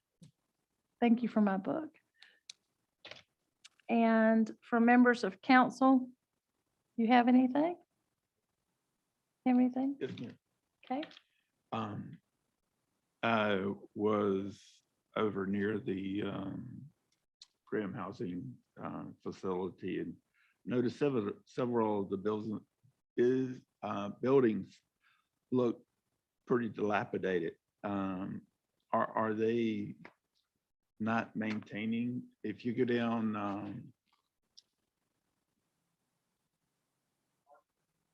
Thank you for my book. And for members of council, you have anything? Have anything? Yes, ma'am. Okay. I was over near the Graham Housing facility and noticed several of the buildings look pretty dilapidated. Are they not maintaining? If you go down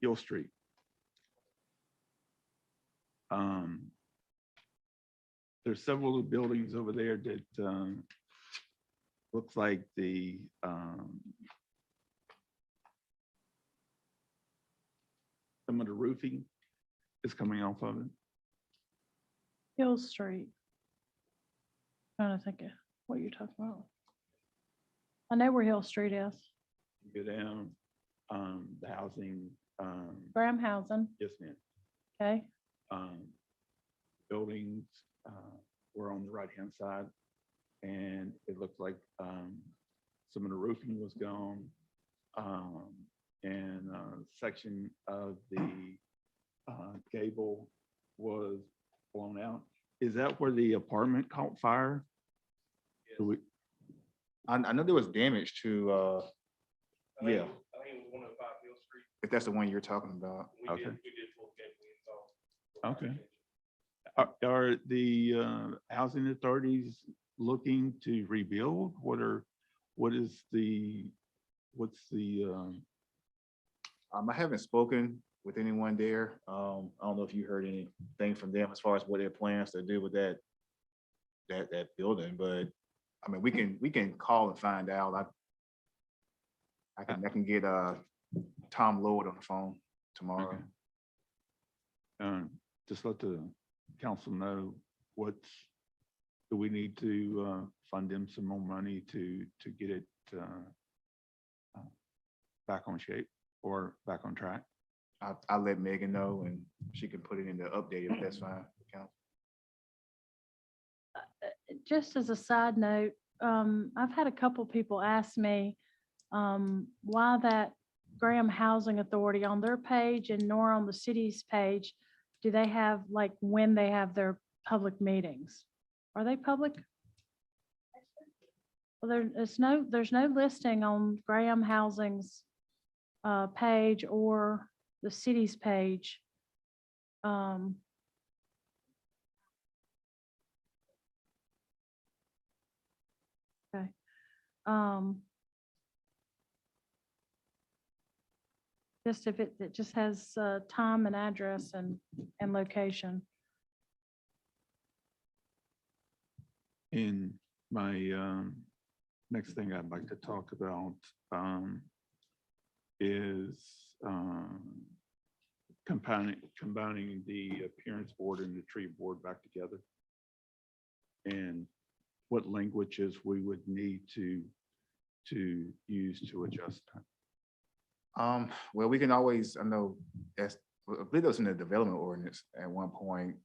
Hill Street, there's several buildings over there that looks like the some of the roofing is coming off of it. Hill Street. Trying to think of what you're talking about. I know where Hill Street is. Go down, the housing, Graham Housing, yes, ma'am. okay? Buildings were on the right-hand side, and it looked like some of the roofing was gone. And a section of the gable was blown out. Is that where the apartment caught fire? Do we- I know there was damage to, yeah, if that's the one you're talking about. Okay. Okay. Are the housing authorities looking to rebuild? What's the, I haven't spoken with anyone there. I don't know if you heard anything from them as far as what their plans to do with that building, but I mean, we can call and find out. I can get Tom Lloyd on the phone tomorrow. just let the council know do we need to fund them some more money to get it back on shape or back on track? I'll let Megan know and she can put it in the update if that's fine. Council. Just as a side note, I've had a couple people ask me why that Graham Housing Authority on their page and nor on the city's page, do they have like when they have their public meetings? Are they public? Well, there's no listing on Graham Housing's page or the city's page. Okay. Just if it just has time and address and location. And my next thing I'd like to talk about is combining the appearance board and the tree board back together. And what languages we would need to use to adjust that. Well, we can always, I know that's, I believe that was in the development ordinance at one point.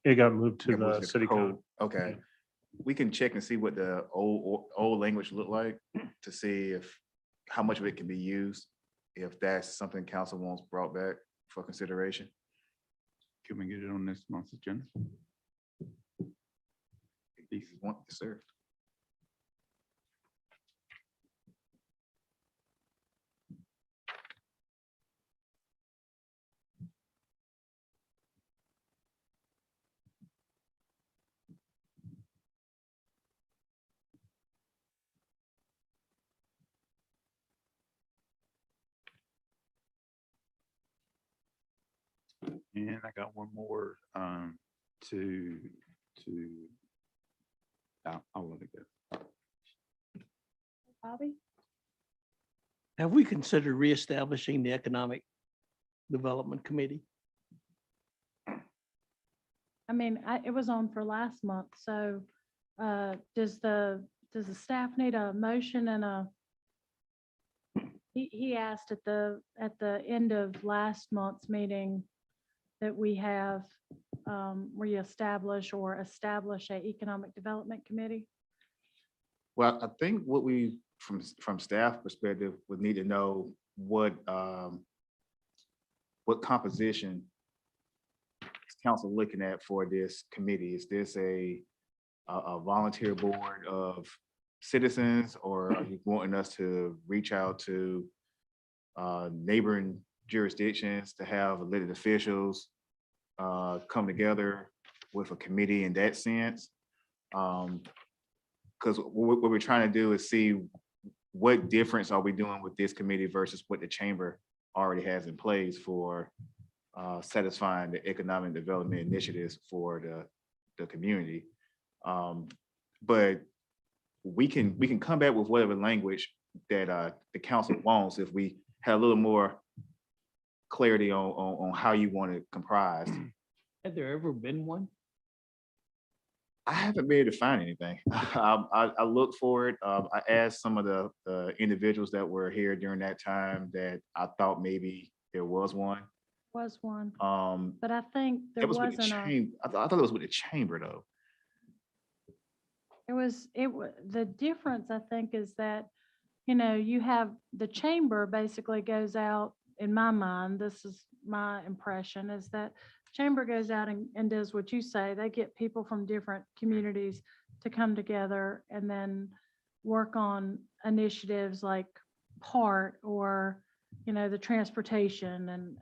It got moved to It was the the city code. Okay. We can check and see what the old language looked like to see how much of it can be used, if that's something council wants brought back for consideration. Can we get it on this month's agenda? If you want, yes, sir. And I got one more I'll let it go. Bobby? Have we considered reestablishing the Economic Development Committee? I mean, it was on for last month, so does the staff need a motion and he asked at the end of last month's meeting that we have reestablish or establish a economic development committee? Well, I think what we, from staff perspective, would need to know what composition is council looking at for this committee. Is this a volunteer board of citizens, or are you wanting us to reach out to neighboring jurisdictions to have elected officials come together with a committee in that sense? Because what we're trying to do is see what difference are we doing with this committee versus what the chamber already has in place for satisfying the economic development initiatives for the community. But we can come back with whatever language that the council wants if we have a little more clarity on how you want it comprised. Had there ever been one? I haven't been able to find anything. I looked for it. I asked some of the individuals that were here during that time that I thought maybe there was one. Was one, Um, but I think there it was with the wasn't a. chamber. I thought it was with the chamber though. The difference, I think, is that, you know, you have, the chamber basically goes out, in my mind, this is my impression, is that chamber goes out and does what you say. They get people from different communities to come together and then work on initiatives like PART or, you know, the transportation and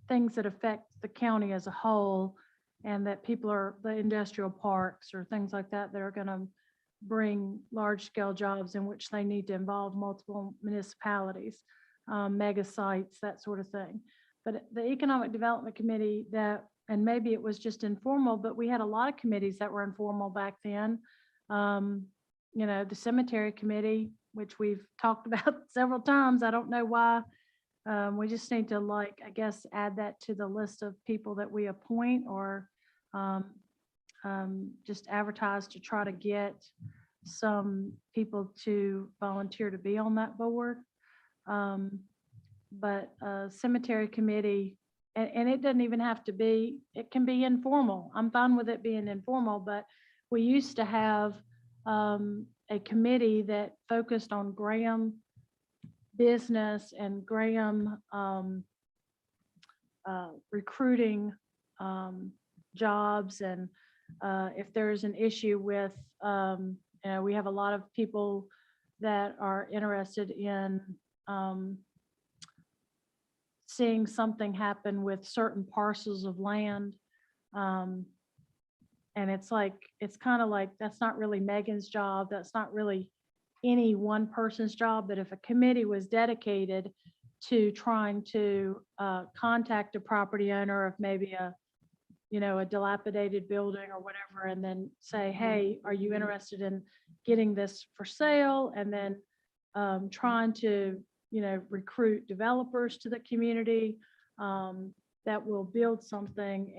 things that affect the county as a whole. And that people are, the industrial parks or things like that are going to bring large scale jobs in which they need to involve multiple municipalities, mega sites, that sort of thing. But the Economic Development Committee and maybe it was just informal, but we had a lot of committees that were informal back then. You know, the Cemetery Committee, which we've talked about several times. I don't know why. We just need to, like, I guess, add that to the list of people that we appoint or just advertise to try to get some people to volunteer to be on that board. But Cemetery Committee, and it doesn't even have to be, it can be informal. I'm fine with it being informal, but we used to have a committee that focused on Graham business and Graham recruiting jobs. And if there's an issue with, you know, we have a lot of people that are interested in seeing something happen with certain parcels of land. And it's like, it's kind of like, that's not really Megan's job. That's not really any one person's job. But if a committee was dedicated to trying to contact a property owner of maybe a, you know, a dilapidated building or whatever, and then say, hey, are you interested in getting this for sale? And then trying to, you know, recruit developers to the community that will build something.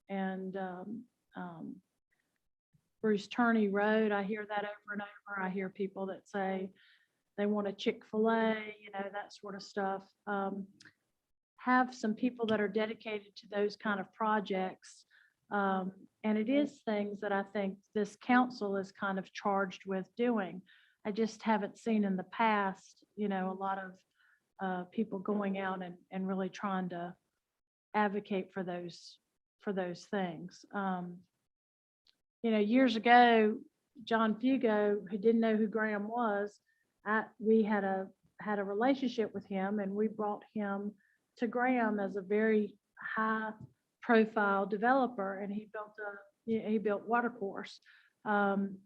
And Bruce Turney Road, I hear that over and over. I hear people that say they want a Chick-fil-A, you know, that sort of stuff. Have some people that are dedicated to those kind of projects. And it is things that I think this council is kind of charged with doing. I just haven't seen in the past, you know, a lot of people going out and really trying to advocate for those things. You know, years ago, John Fugo, who didn't know who Graham was, we had a relationship with him, and we brought him to Graham as a very high profile developer, and he built watercourse.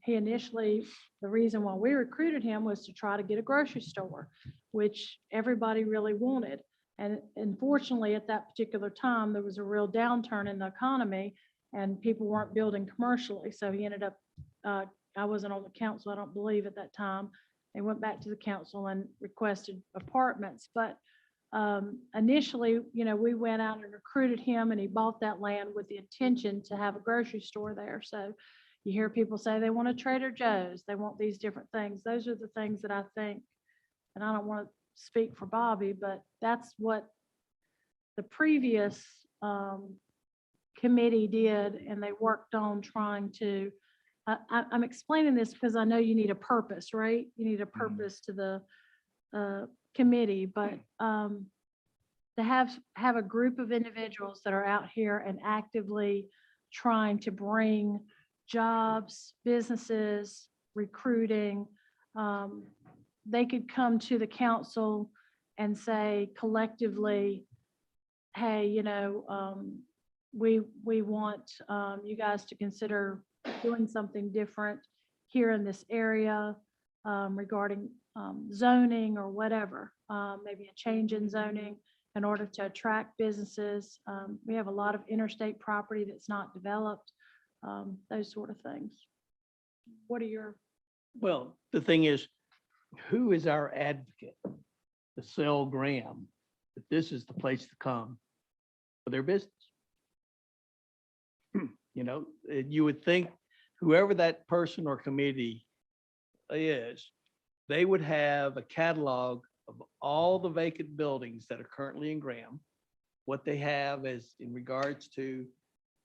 He initially, the reason why we recruited him was to try to get a grocery store, which everybody really wanted. And unfortunately, at that particular time, there was a real downturn in the economy and people weren't building commercially. So he ended up, I wasn't on the council, I don't believe at that time. They went back to the council and requested apartments. But initially, you know, we went out and recruited him, and he bought that land with the intention to have a grocery store there. So you hear people say they want a Trader Joe's, they want these different things. Those are the things that I think, and I don't want to speak for Bobby, but that's what the previous committee did, and they worked on trying to, I'm explaining this because I know you need a purpose, right? You need a purpose to the committee, but to have a group of individuals that are out here and actively trying to bring jobs, businesses, recruiting, they could come to the council and say collectively, hey, you know, we want you guys to consider doing something different here in this area regarding zoning or whatever, maybe a change in zoning in order to attract businesses. We have a lot of interstate property that's not developed, those sort of things. What are your? Well, the thing is, who is our advocate to sell Graham that this is the place to come for their business. You know, you would think whoever that person or committee is, they would have a catalog of all the vacant buildings that are currently in Graham, what they have as in regards to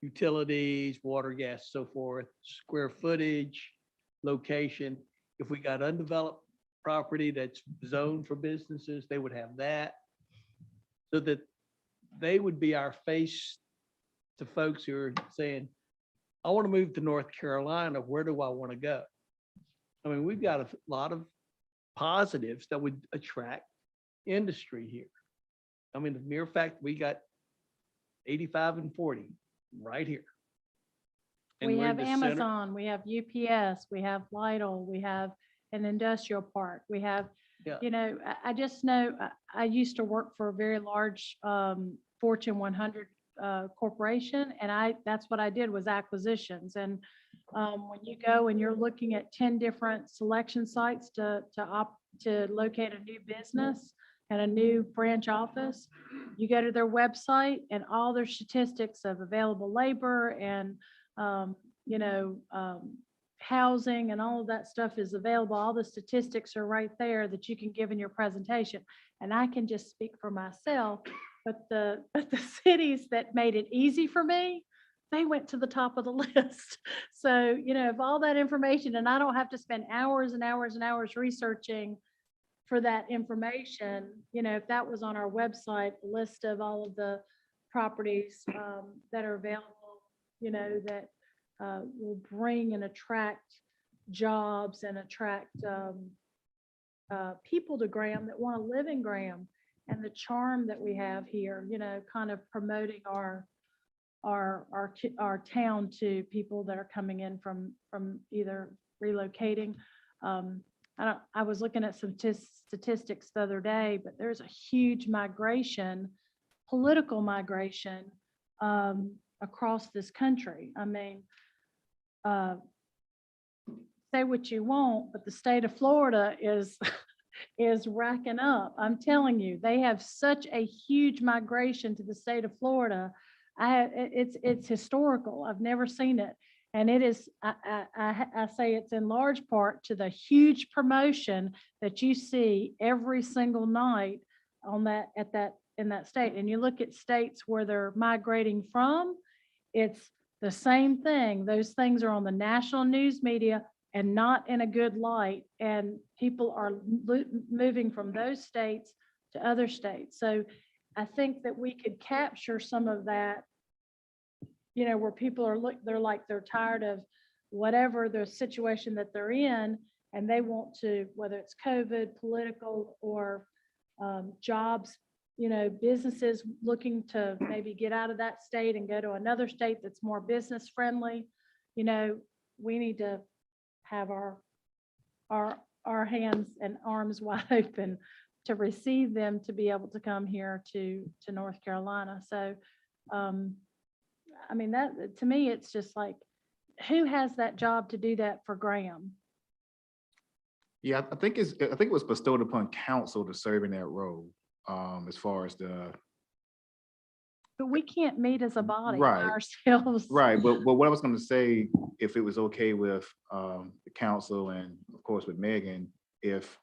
utilities, water, gas, so forth, square footage, location. If we got undeveloped property that's zoned for businesses, they would have that. So that they would be our face to folks who are saying, I want to move to North Carolina. Where do I want to go? I mean, we've got a lot of positives that would attract industry here. I mean, the mere fact we got 85 and 40 right here. And We we're in have the center- Amazon, we have UPS, we have Lidl, we have an industrial park, we have, Yeah. you know, I just know, I used to work for a very large Fortune 100 corporation, and that's what I did was acquisitions. And when you go and you're looking at 10 different selection sites to locate a new business and a new branch office, you go to their website and all their statistics of available labor and, you know, housing and all of that stuff is available. All the statistics are right there that you can give in your presentation. And I can just speak for myself, but the cities that made it easy for me, they went to the top of the list. So, you know, if all that information, and I don't have to spend hours and hours and hours researching for that information, you know, if that was on our website, a list of all of the properties that are available, you know, that will bring and attract jobs and attract people to Graham that want to live in Graham, and the charm that we have here, you know, kind of promoting our town to people that are coming in from either relocating. I was looking at some statistics the other day, but there's a huge migration, political migration across this country. I mean, say what you want, but the state of Florida is racking up. I'm telling you, they have such a huge migration to the state of Florida. It's historical. I've never seen it. And it is, I say it's in large part to the huge promotion that you see every single night in that state. And you look at states where they're migrating from, it's the same thing. Those things are on the national news media and not in a good light. And people are moving from those states to other states. So I think that we could capture some of that, you know, where people are they're tired of whatever the situation that they're in, and they want to, whether it's COVID, political, or jobs, you know, businesses looking to maybe get out of that state and go to another state that's more business friendly. You know, we need to have our hands and arms wide open to receive them, to be able to come here to North Carolina. So, I mean, that to me, it's just like, who has that job to do that for Graham? Yeah, I think it was bestowed upon council to serve in that role, as far as But we can't meet as a body by Right. ourselves. right. But what I was going to say, if it was okay with the council and of course with Megan, if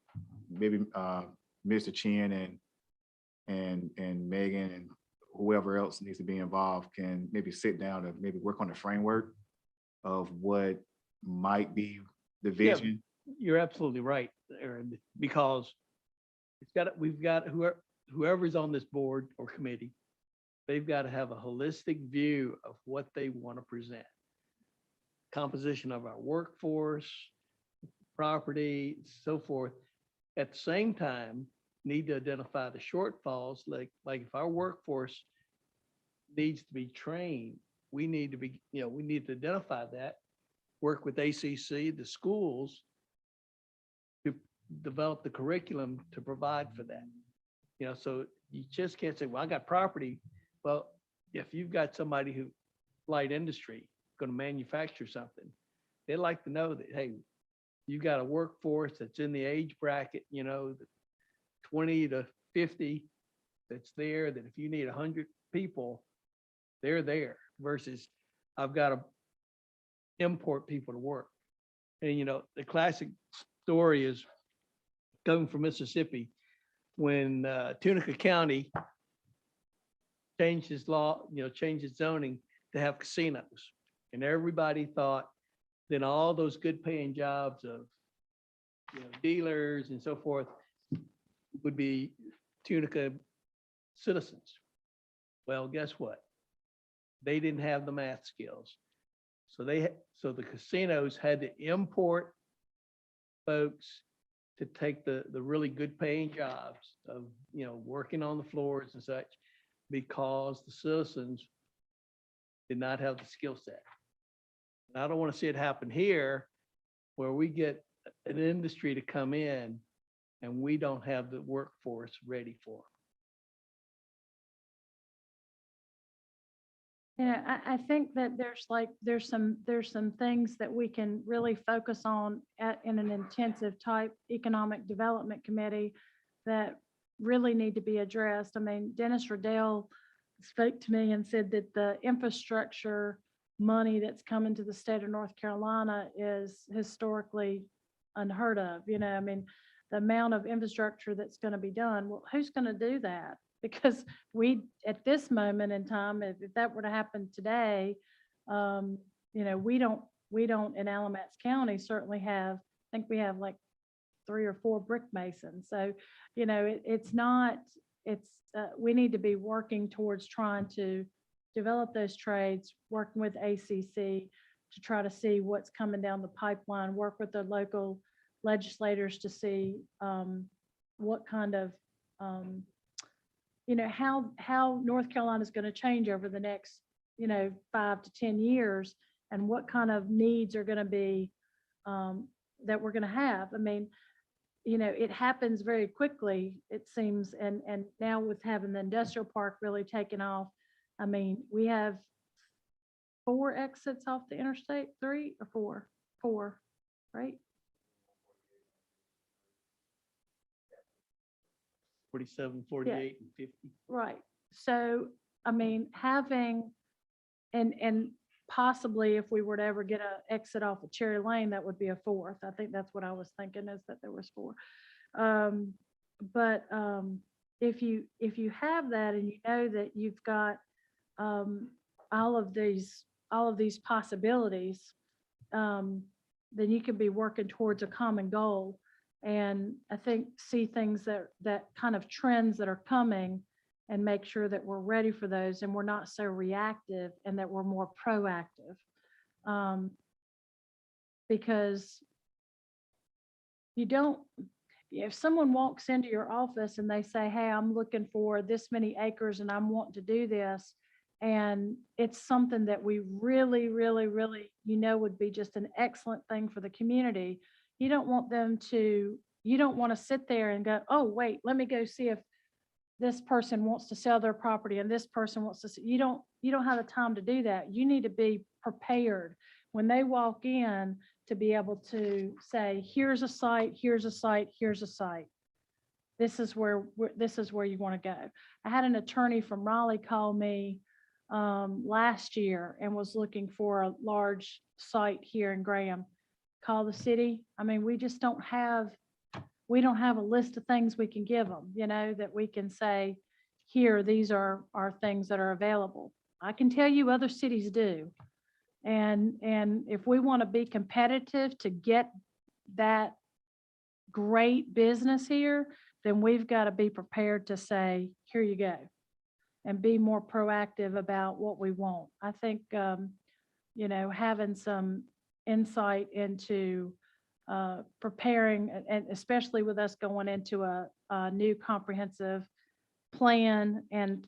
maybe Mr. Chin and Megan and whoever else needs to be involved can maybe sit down and maybe work on the framework of what might be the Yeah. vision. You're absolutely right, Aaron, because we've got whoever's on this board or committee, they've got to have a holistic view of what they want to present. Composition of our workforce, property, so forth. At the same time, need to identify the shortfalls, like if our workforce needs to be trained, we need to identify that, work with ACC, the schools, to develop the curriculum to provide for that. You know, so you just can't say, well, I got property. Well, if you've got somebody who light industry going to manufacture something, they'd like to know that, hey, you got a workforce that's in the age bracket, you know, 20 to 50, that's there, that if you need 100 people, they're there versus I've got to import people to work. And, you know, the classic story is coming from Mississippi, when Tunica County changed its law, you know, changed its zoning to have casinos. And everybody thought then all those good paying jobs of, you know, dealers and so forth would be Tunica citizens. Well, guess what? They didn't have the math skills. So so the casinos had to import folks to take the really good paying jobs of, you know, working on the floors and such, because the citizens did not have the skill set. And I don't want to see it happen here where we get an industry to come in and we don't have the workforce ready for You know, I think that there's some things that we can really focus on in an intensive type economic development committee that really need to be addressed. I mean, Dennis Riddell spoke to me and said that the infrastructure money that's coming to the state of North Carolina is historically unheard of. You know, I mean, the amount of infrastructure that's going to be done, well, who's going to do that? Because we, at this moment in time, if that were to happen today, you know, we don't in Alamance County certainly have, I think we have like 3 or 4 brick masons. So, you know, we need to be working towards trying to develop those trades, working with ACC to try to see what's coming down the pipeline, work with the local legislators to see what kind of, you know, how North Carolina is going to change over the next, you know, 5 to 10 years, and what kind of needs are going to be that we're going to have. I mean, you know, it happens very quickly, it seems, and now with having the industrial park really taking off, I mean, we have 4 exits off the interstate, 3 or 4, 4, right? 47, 48, and 50. Right. So, I mean, having, and possibly if we were to ever get a exit off of Cherry Lane, that would be a 4th. I think that's what I was thinking, is that there was 4. But if you have that and you know that you've got all of these possibilities, then you can be working towards a common goal. And I think see things that kind of trends that are coming and make sure that we're ready for those and we're not so reactive, and that we're more proactive. Because you don't, if someone walks into your office and they say, hey, I'm looking for this many acres and I'm wanting to do this, and it's something that we really, really, really, you know, would be just an excellent thing for the community. You don't want to sit there and go, oh, wait, let me go see if this person wants to sell their property and this person wants to, you don't have the time to do that. You need to be prepared when they walk in to be able to say, here's a site, here's a site, here's a site. This is where you want to go. I had an attorney from Raleigh call me last year and was looking for a large site here in Graham. Call the city. I mean, we don't have a list of things we can give them, you know, that we can say, here, these are things that are available. I can tell you other cities do. And if we want to be competitive to get that great business here, then we've got to be prepared to say, here you go, and be more proactive about what we want. I think, you know, having some insight into preparing, and especially with us going into a new comprehensive plan and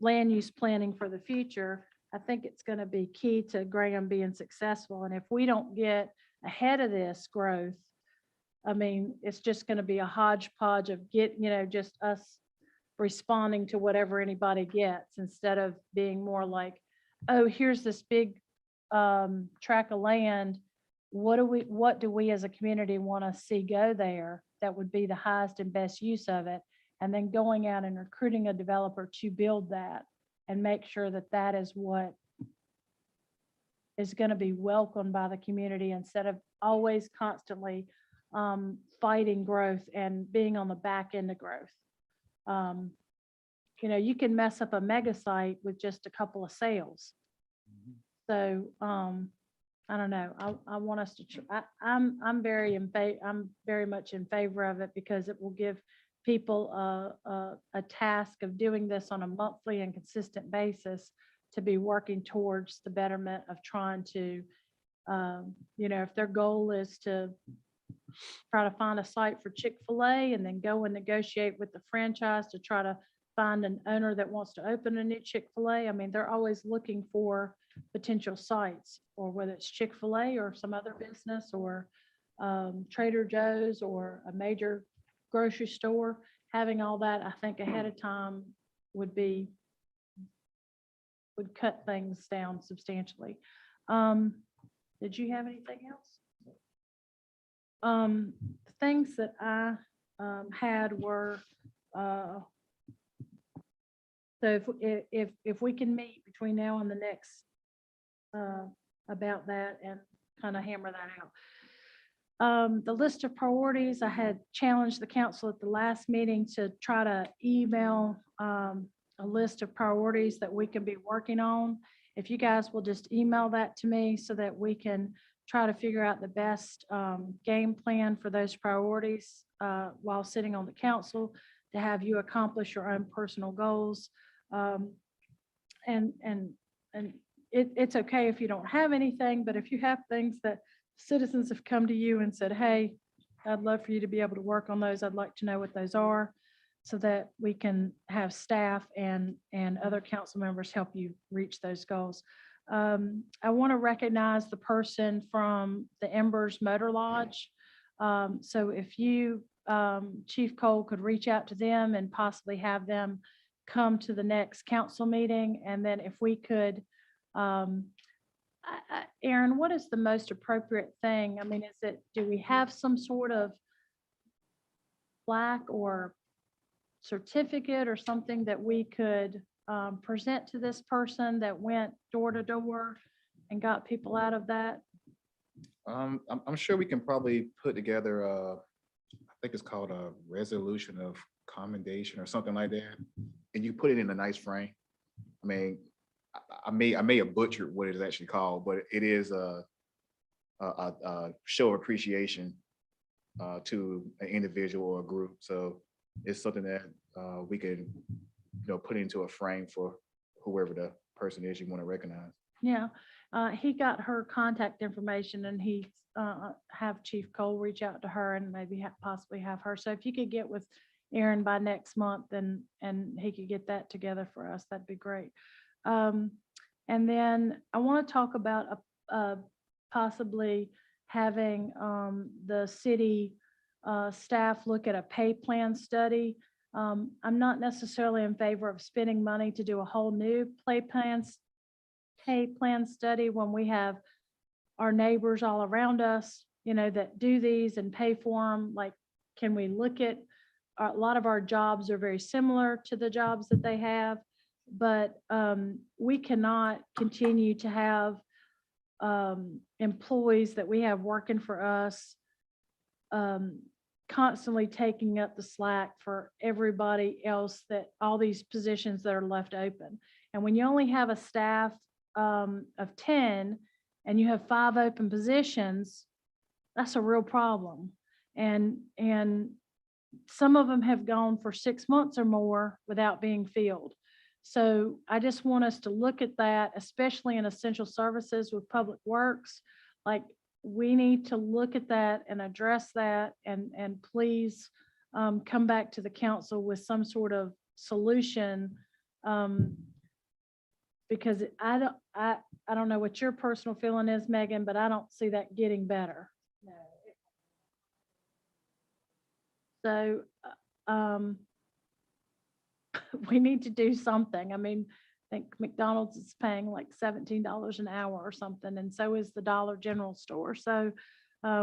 land use planning for the future, I think it's going to be key to Graham being successful. And if we don't get ahead of this growth, I mean, it's just going to be a hodgepodge of just us responding to whatever anybody gets, instead of being more like, oh, here's this big tract of land. What do we as a community want to see go there that would be the highest and best use of it? and then going out and recruiting a developer to build that and make sure that that is what is going to be welcomed by the community instead of always constantly fighting growth and being on the back end of growth. You know, you can mess up a mega site with just a couple of sales. So I don't know. I want us to. I'm very much in favor of it because it will give people a task of doing this on a monthly and consistent basis to be working towards the betterment of trying to, you know, if their goal is to try to find a site for Chick-fil-A and then go and negotiate with the franchise to try to find an owner that wants to open a new Chick-fil-A. I mean, they're always looking for potential sites, or whether it's Chick-fil-A or some other business or Trader Joe's or a major grocery store. Having all that, I think, ahead of time would cut things down substantially. Did you have anything else? The things that I had were, so if we can meet between now and the next about that and kind of hammer that out. The list of priorities, I had challenged the council at the last meeting to try to email a list of priorities that we can be working on. If you guys will just email that to me so that we can try to figure out the best game plan for those priorities while sitting on the council to have you accomplish your own personal goals. And it's okay if you don't have anything, but if you have things that citizens have come to you and said, hey, I'd love for you to be able to work on those. I'd like to know what those are so that we can have staff and other council members help you reach those goals. I want to recognize the person from the Embers Motor Lodge. So if you, Chief Cole, could reach out to them and possibly have them come to the next council meeting. And then if we could, Aaron, what is the most appropriate thing? I mean, do we have some sort of plaque or certificate or something that we could present to this person that went door to door and got people out of that? I'm sure we can probably put together I think it's called a resolution of commendation or something like that. And you put it in a nice frame. I mean, I may have butchered what it is actually called, but it is a show of appreciation to an individual or a group. So it's something that we can, put into a frame for whoever the person is you want to recognize. Yeah, he got her contact information and he have Chief Cole reach out to her and maybe possibly have her. So if you could get with Aaron by next month and he could get that together for us, that'd be great. And then I want to talk about possibly having the city staff look at a pay plan study. I'm not necessarily in favor of spending money to do a whole new pay plan study when we have our neighbors all around us, that do these and pay for them. Like, can we look at, a lot of our jobs are very similar to the jobs that they have, but we cannot continue to have employees that we have working for us constantly taking up the slack for everybody else, that all these positions that are left open. And when you only have a staff of 10 and you have 5 open positions, that's a real problem. And some of them have gone for 6 months or more without being filled. So I just want us to look at that, especially in essential services with public works. Like, we need to look at that and address that, and please come back to the council with some sort of solution, because I don't know what your personal feeling is, Megan, but I don't see that getting better. So we need to do something. I mean, I think McDonald's is paying like $17 an hour or something, and so is the Dollar General store. So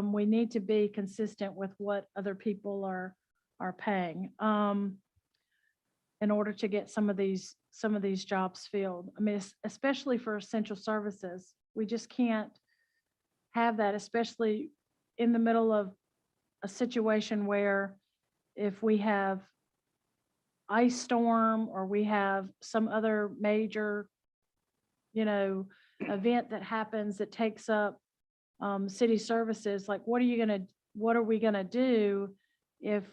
we need to be consistent with what other people are paying. in order to get some of these jobs filled. I mean, especially for essential services. We just can't have that, especially in the middle of a situation where if we have ice storm or we have some other major, event that happens that takes up city services, like what are we gonna do if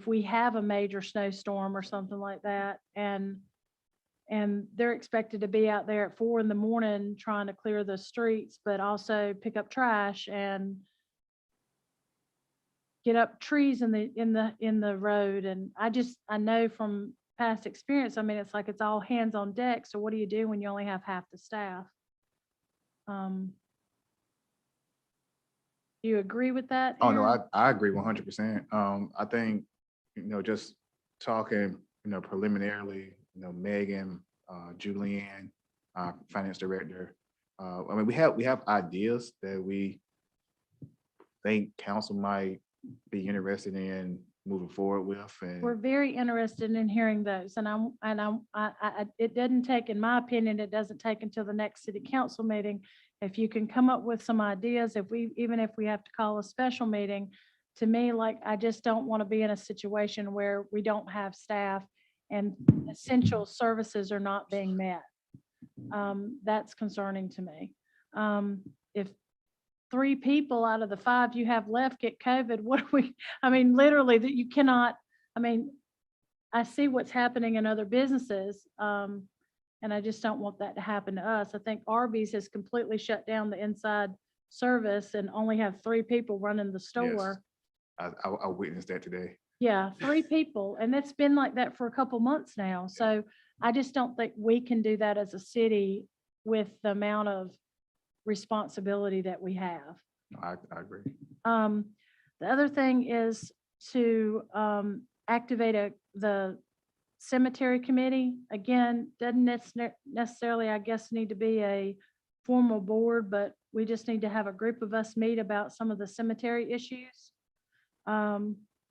we have a major snowstorm or something like that, and they're expected to be out there at 4 a.m. trying to clear the streets, but also pick up trash and get up trees in the road. And I know from past experience, I mean, it's like it's all hands on deck. So what do you do when you only have half the staff? Do you agree with that? Oh, no, Aaron? I agree 100%. I think, just talking, preliminarily, Megan, Julianne, finance director. I mean, we have ideas that we think council might be interested in moving forward with. We're And very interested in hearing those, and it doesn't take, in my opinion, it doesn't take until the next city council meeting. If you can come up with some ideas, even if we have to call a special meeting, to me, like, I just don't want to be in a situation where we don't have staff and essential services are not being met. That's concerning to me. If 3 people out of the 5 you have left get COVID, I mean, literally that you cannot, I mean, I see what's happening in other businesses. And I just don't want that to happen to us. I think Arby's has completely shut down the inside service and only have 3 people running the store. I witnessed that today. Yeah, 3 people. And it's been like that for a couple months now. So I just don't think we can do that as a city with the amount of responsibility that we have. No, I agree. The other thing is to activate the cemetery committee. Again, doesn't necessarily, I guess, need to be a formal board, but we just need to have a group of us meet about some of the cemetery issues.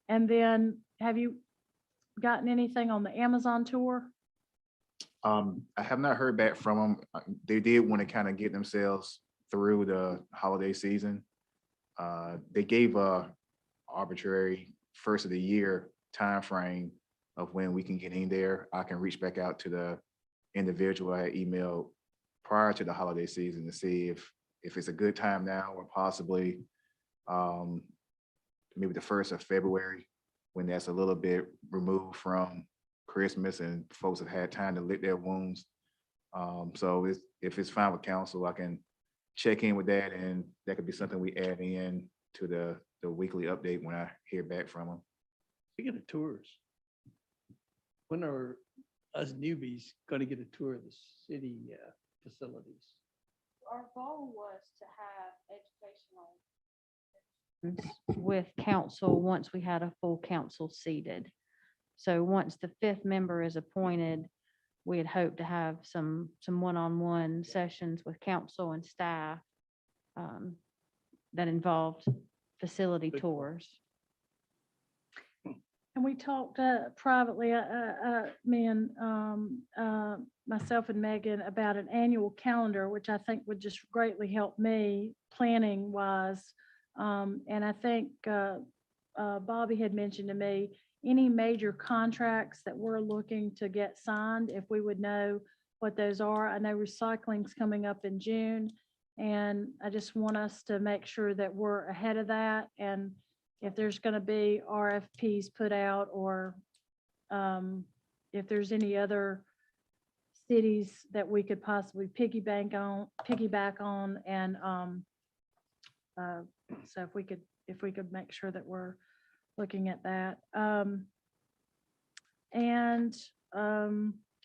And then have you gotten anything on the Amazon tour? I have not heard back from them. They did want to kind of get themselves through the holiday season. They gave a arbitrary first of the year timeframe of when we can get in there. I can reach back out to the individual I had emailed prior to the holiday season to see if it's a good time now, or possibly maybe the 1st of February, when that's a little bit removed from Christmas and folks have had time to lick their wounds. So if it's fine with council, I can check in with that, and that could be something we add in to the weekly update when I hear back from them. Speaking of tours, when are us newbies going to get a tour of the city facilities? Our goal was to have educational. With council, once we had a full council seated. So once the 5th member is appointed, we had hoped to have some one-on-one sessions with council and staff that involved facility tours. And we talked privately, me and myself and Megan, about an annual calendar, which I think would just greatly help me planning wise. And I think Bobby had mentioned to me, any major contracts that we're looking to get signed, if we would know what those are. I know recycling's coming up in June, and I just want us to make sure that we're ahead of that. And if there's going to be RFPs put out, or if there's any other cities that we could possibly piggyback on, and so if we could make sure that we're looking at that. I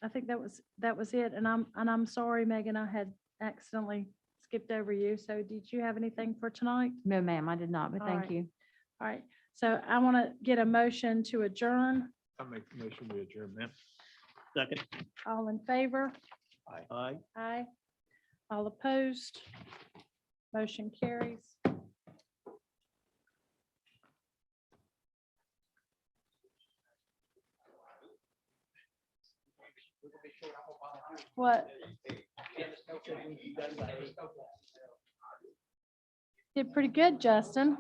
think that was it. And I'm sorry, Megan, I had accidentally skipped over you. So did you have anything for tonight? No, ma'am, I did not, but All thank right. you. All right. So I want to get a motion to adjourn. I make the motion we adjourn, ma'am. Second. All in favor? Aye. Aye. All opposed? Motion carries. What? Did pretty good, Justin.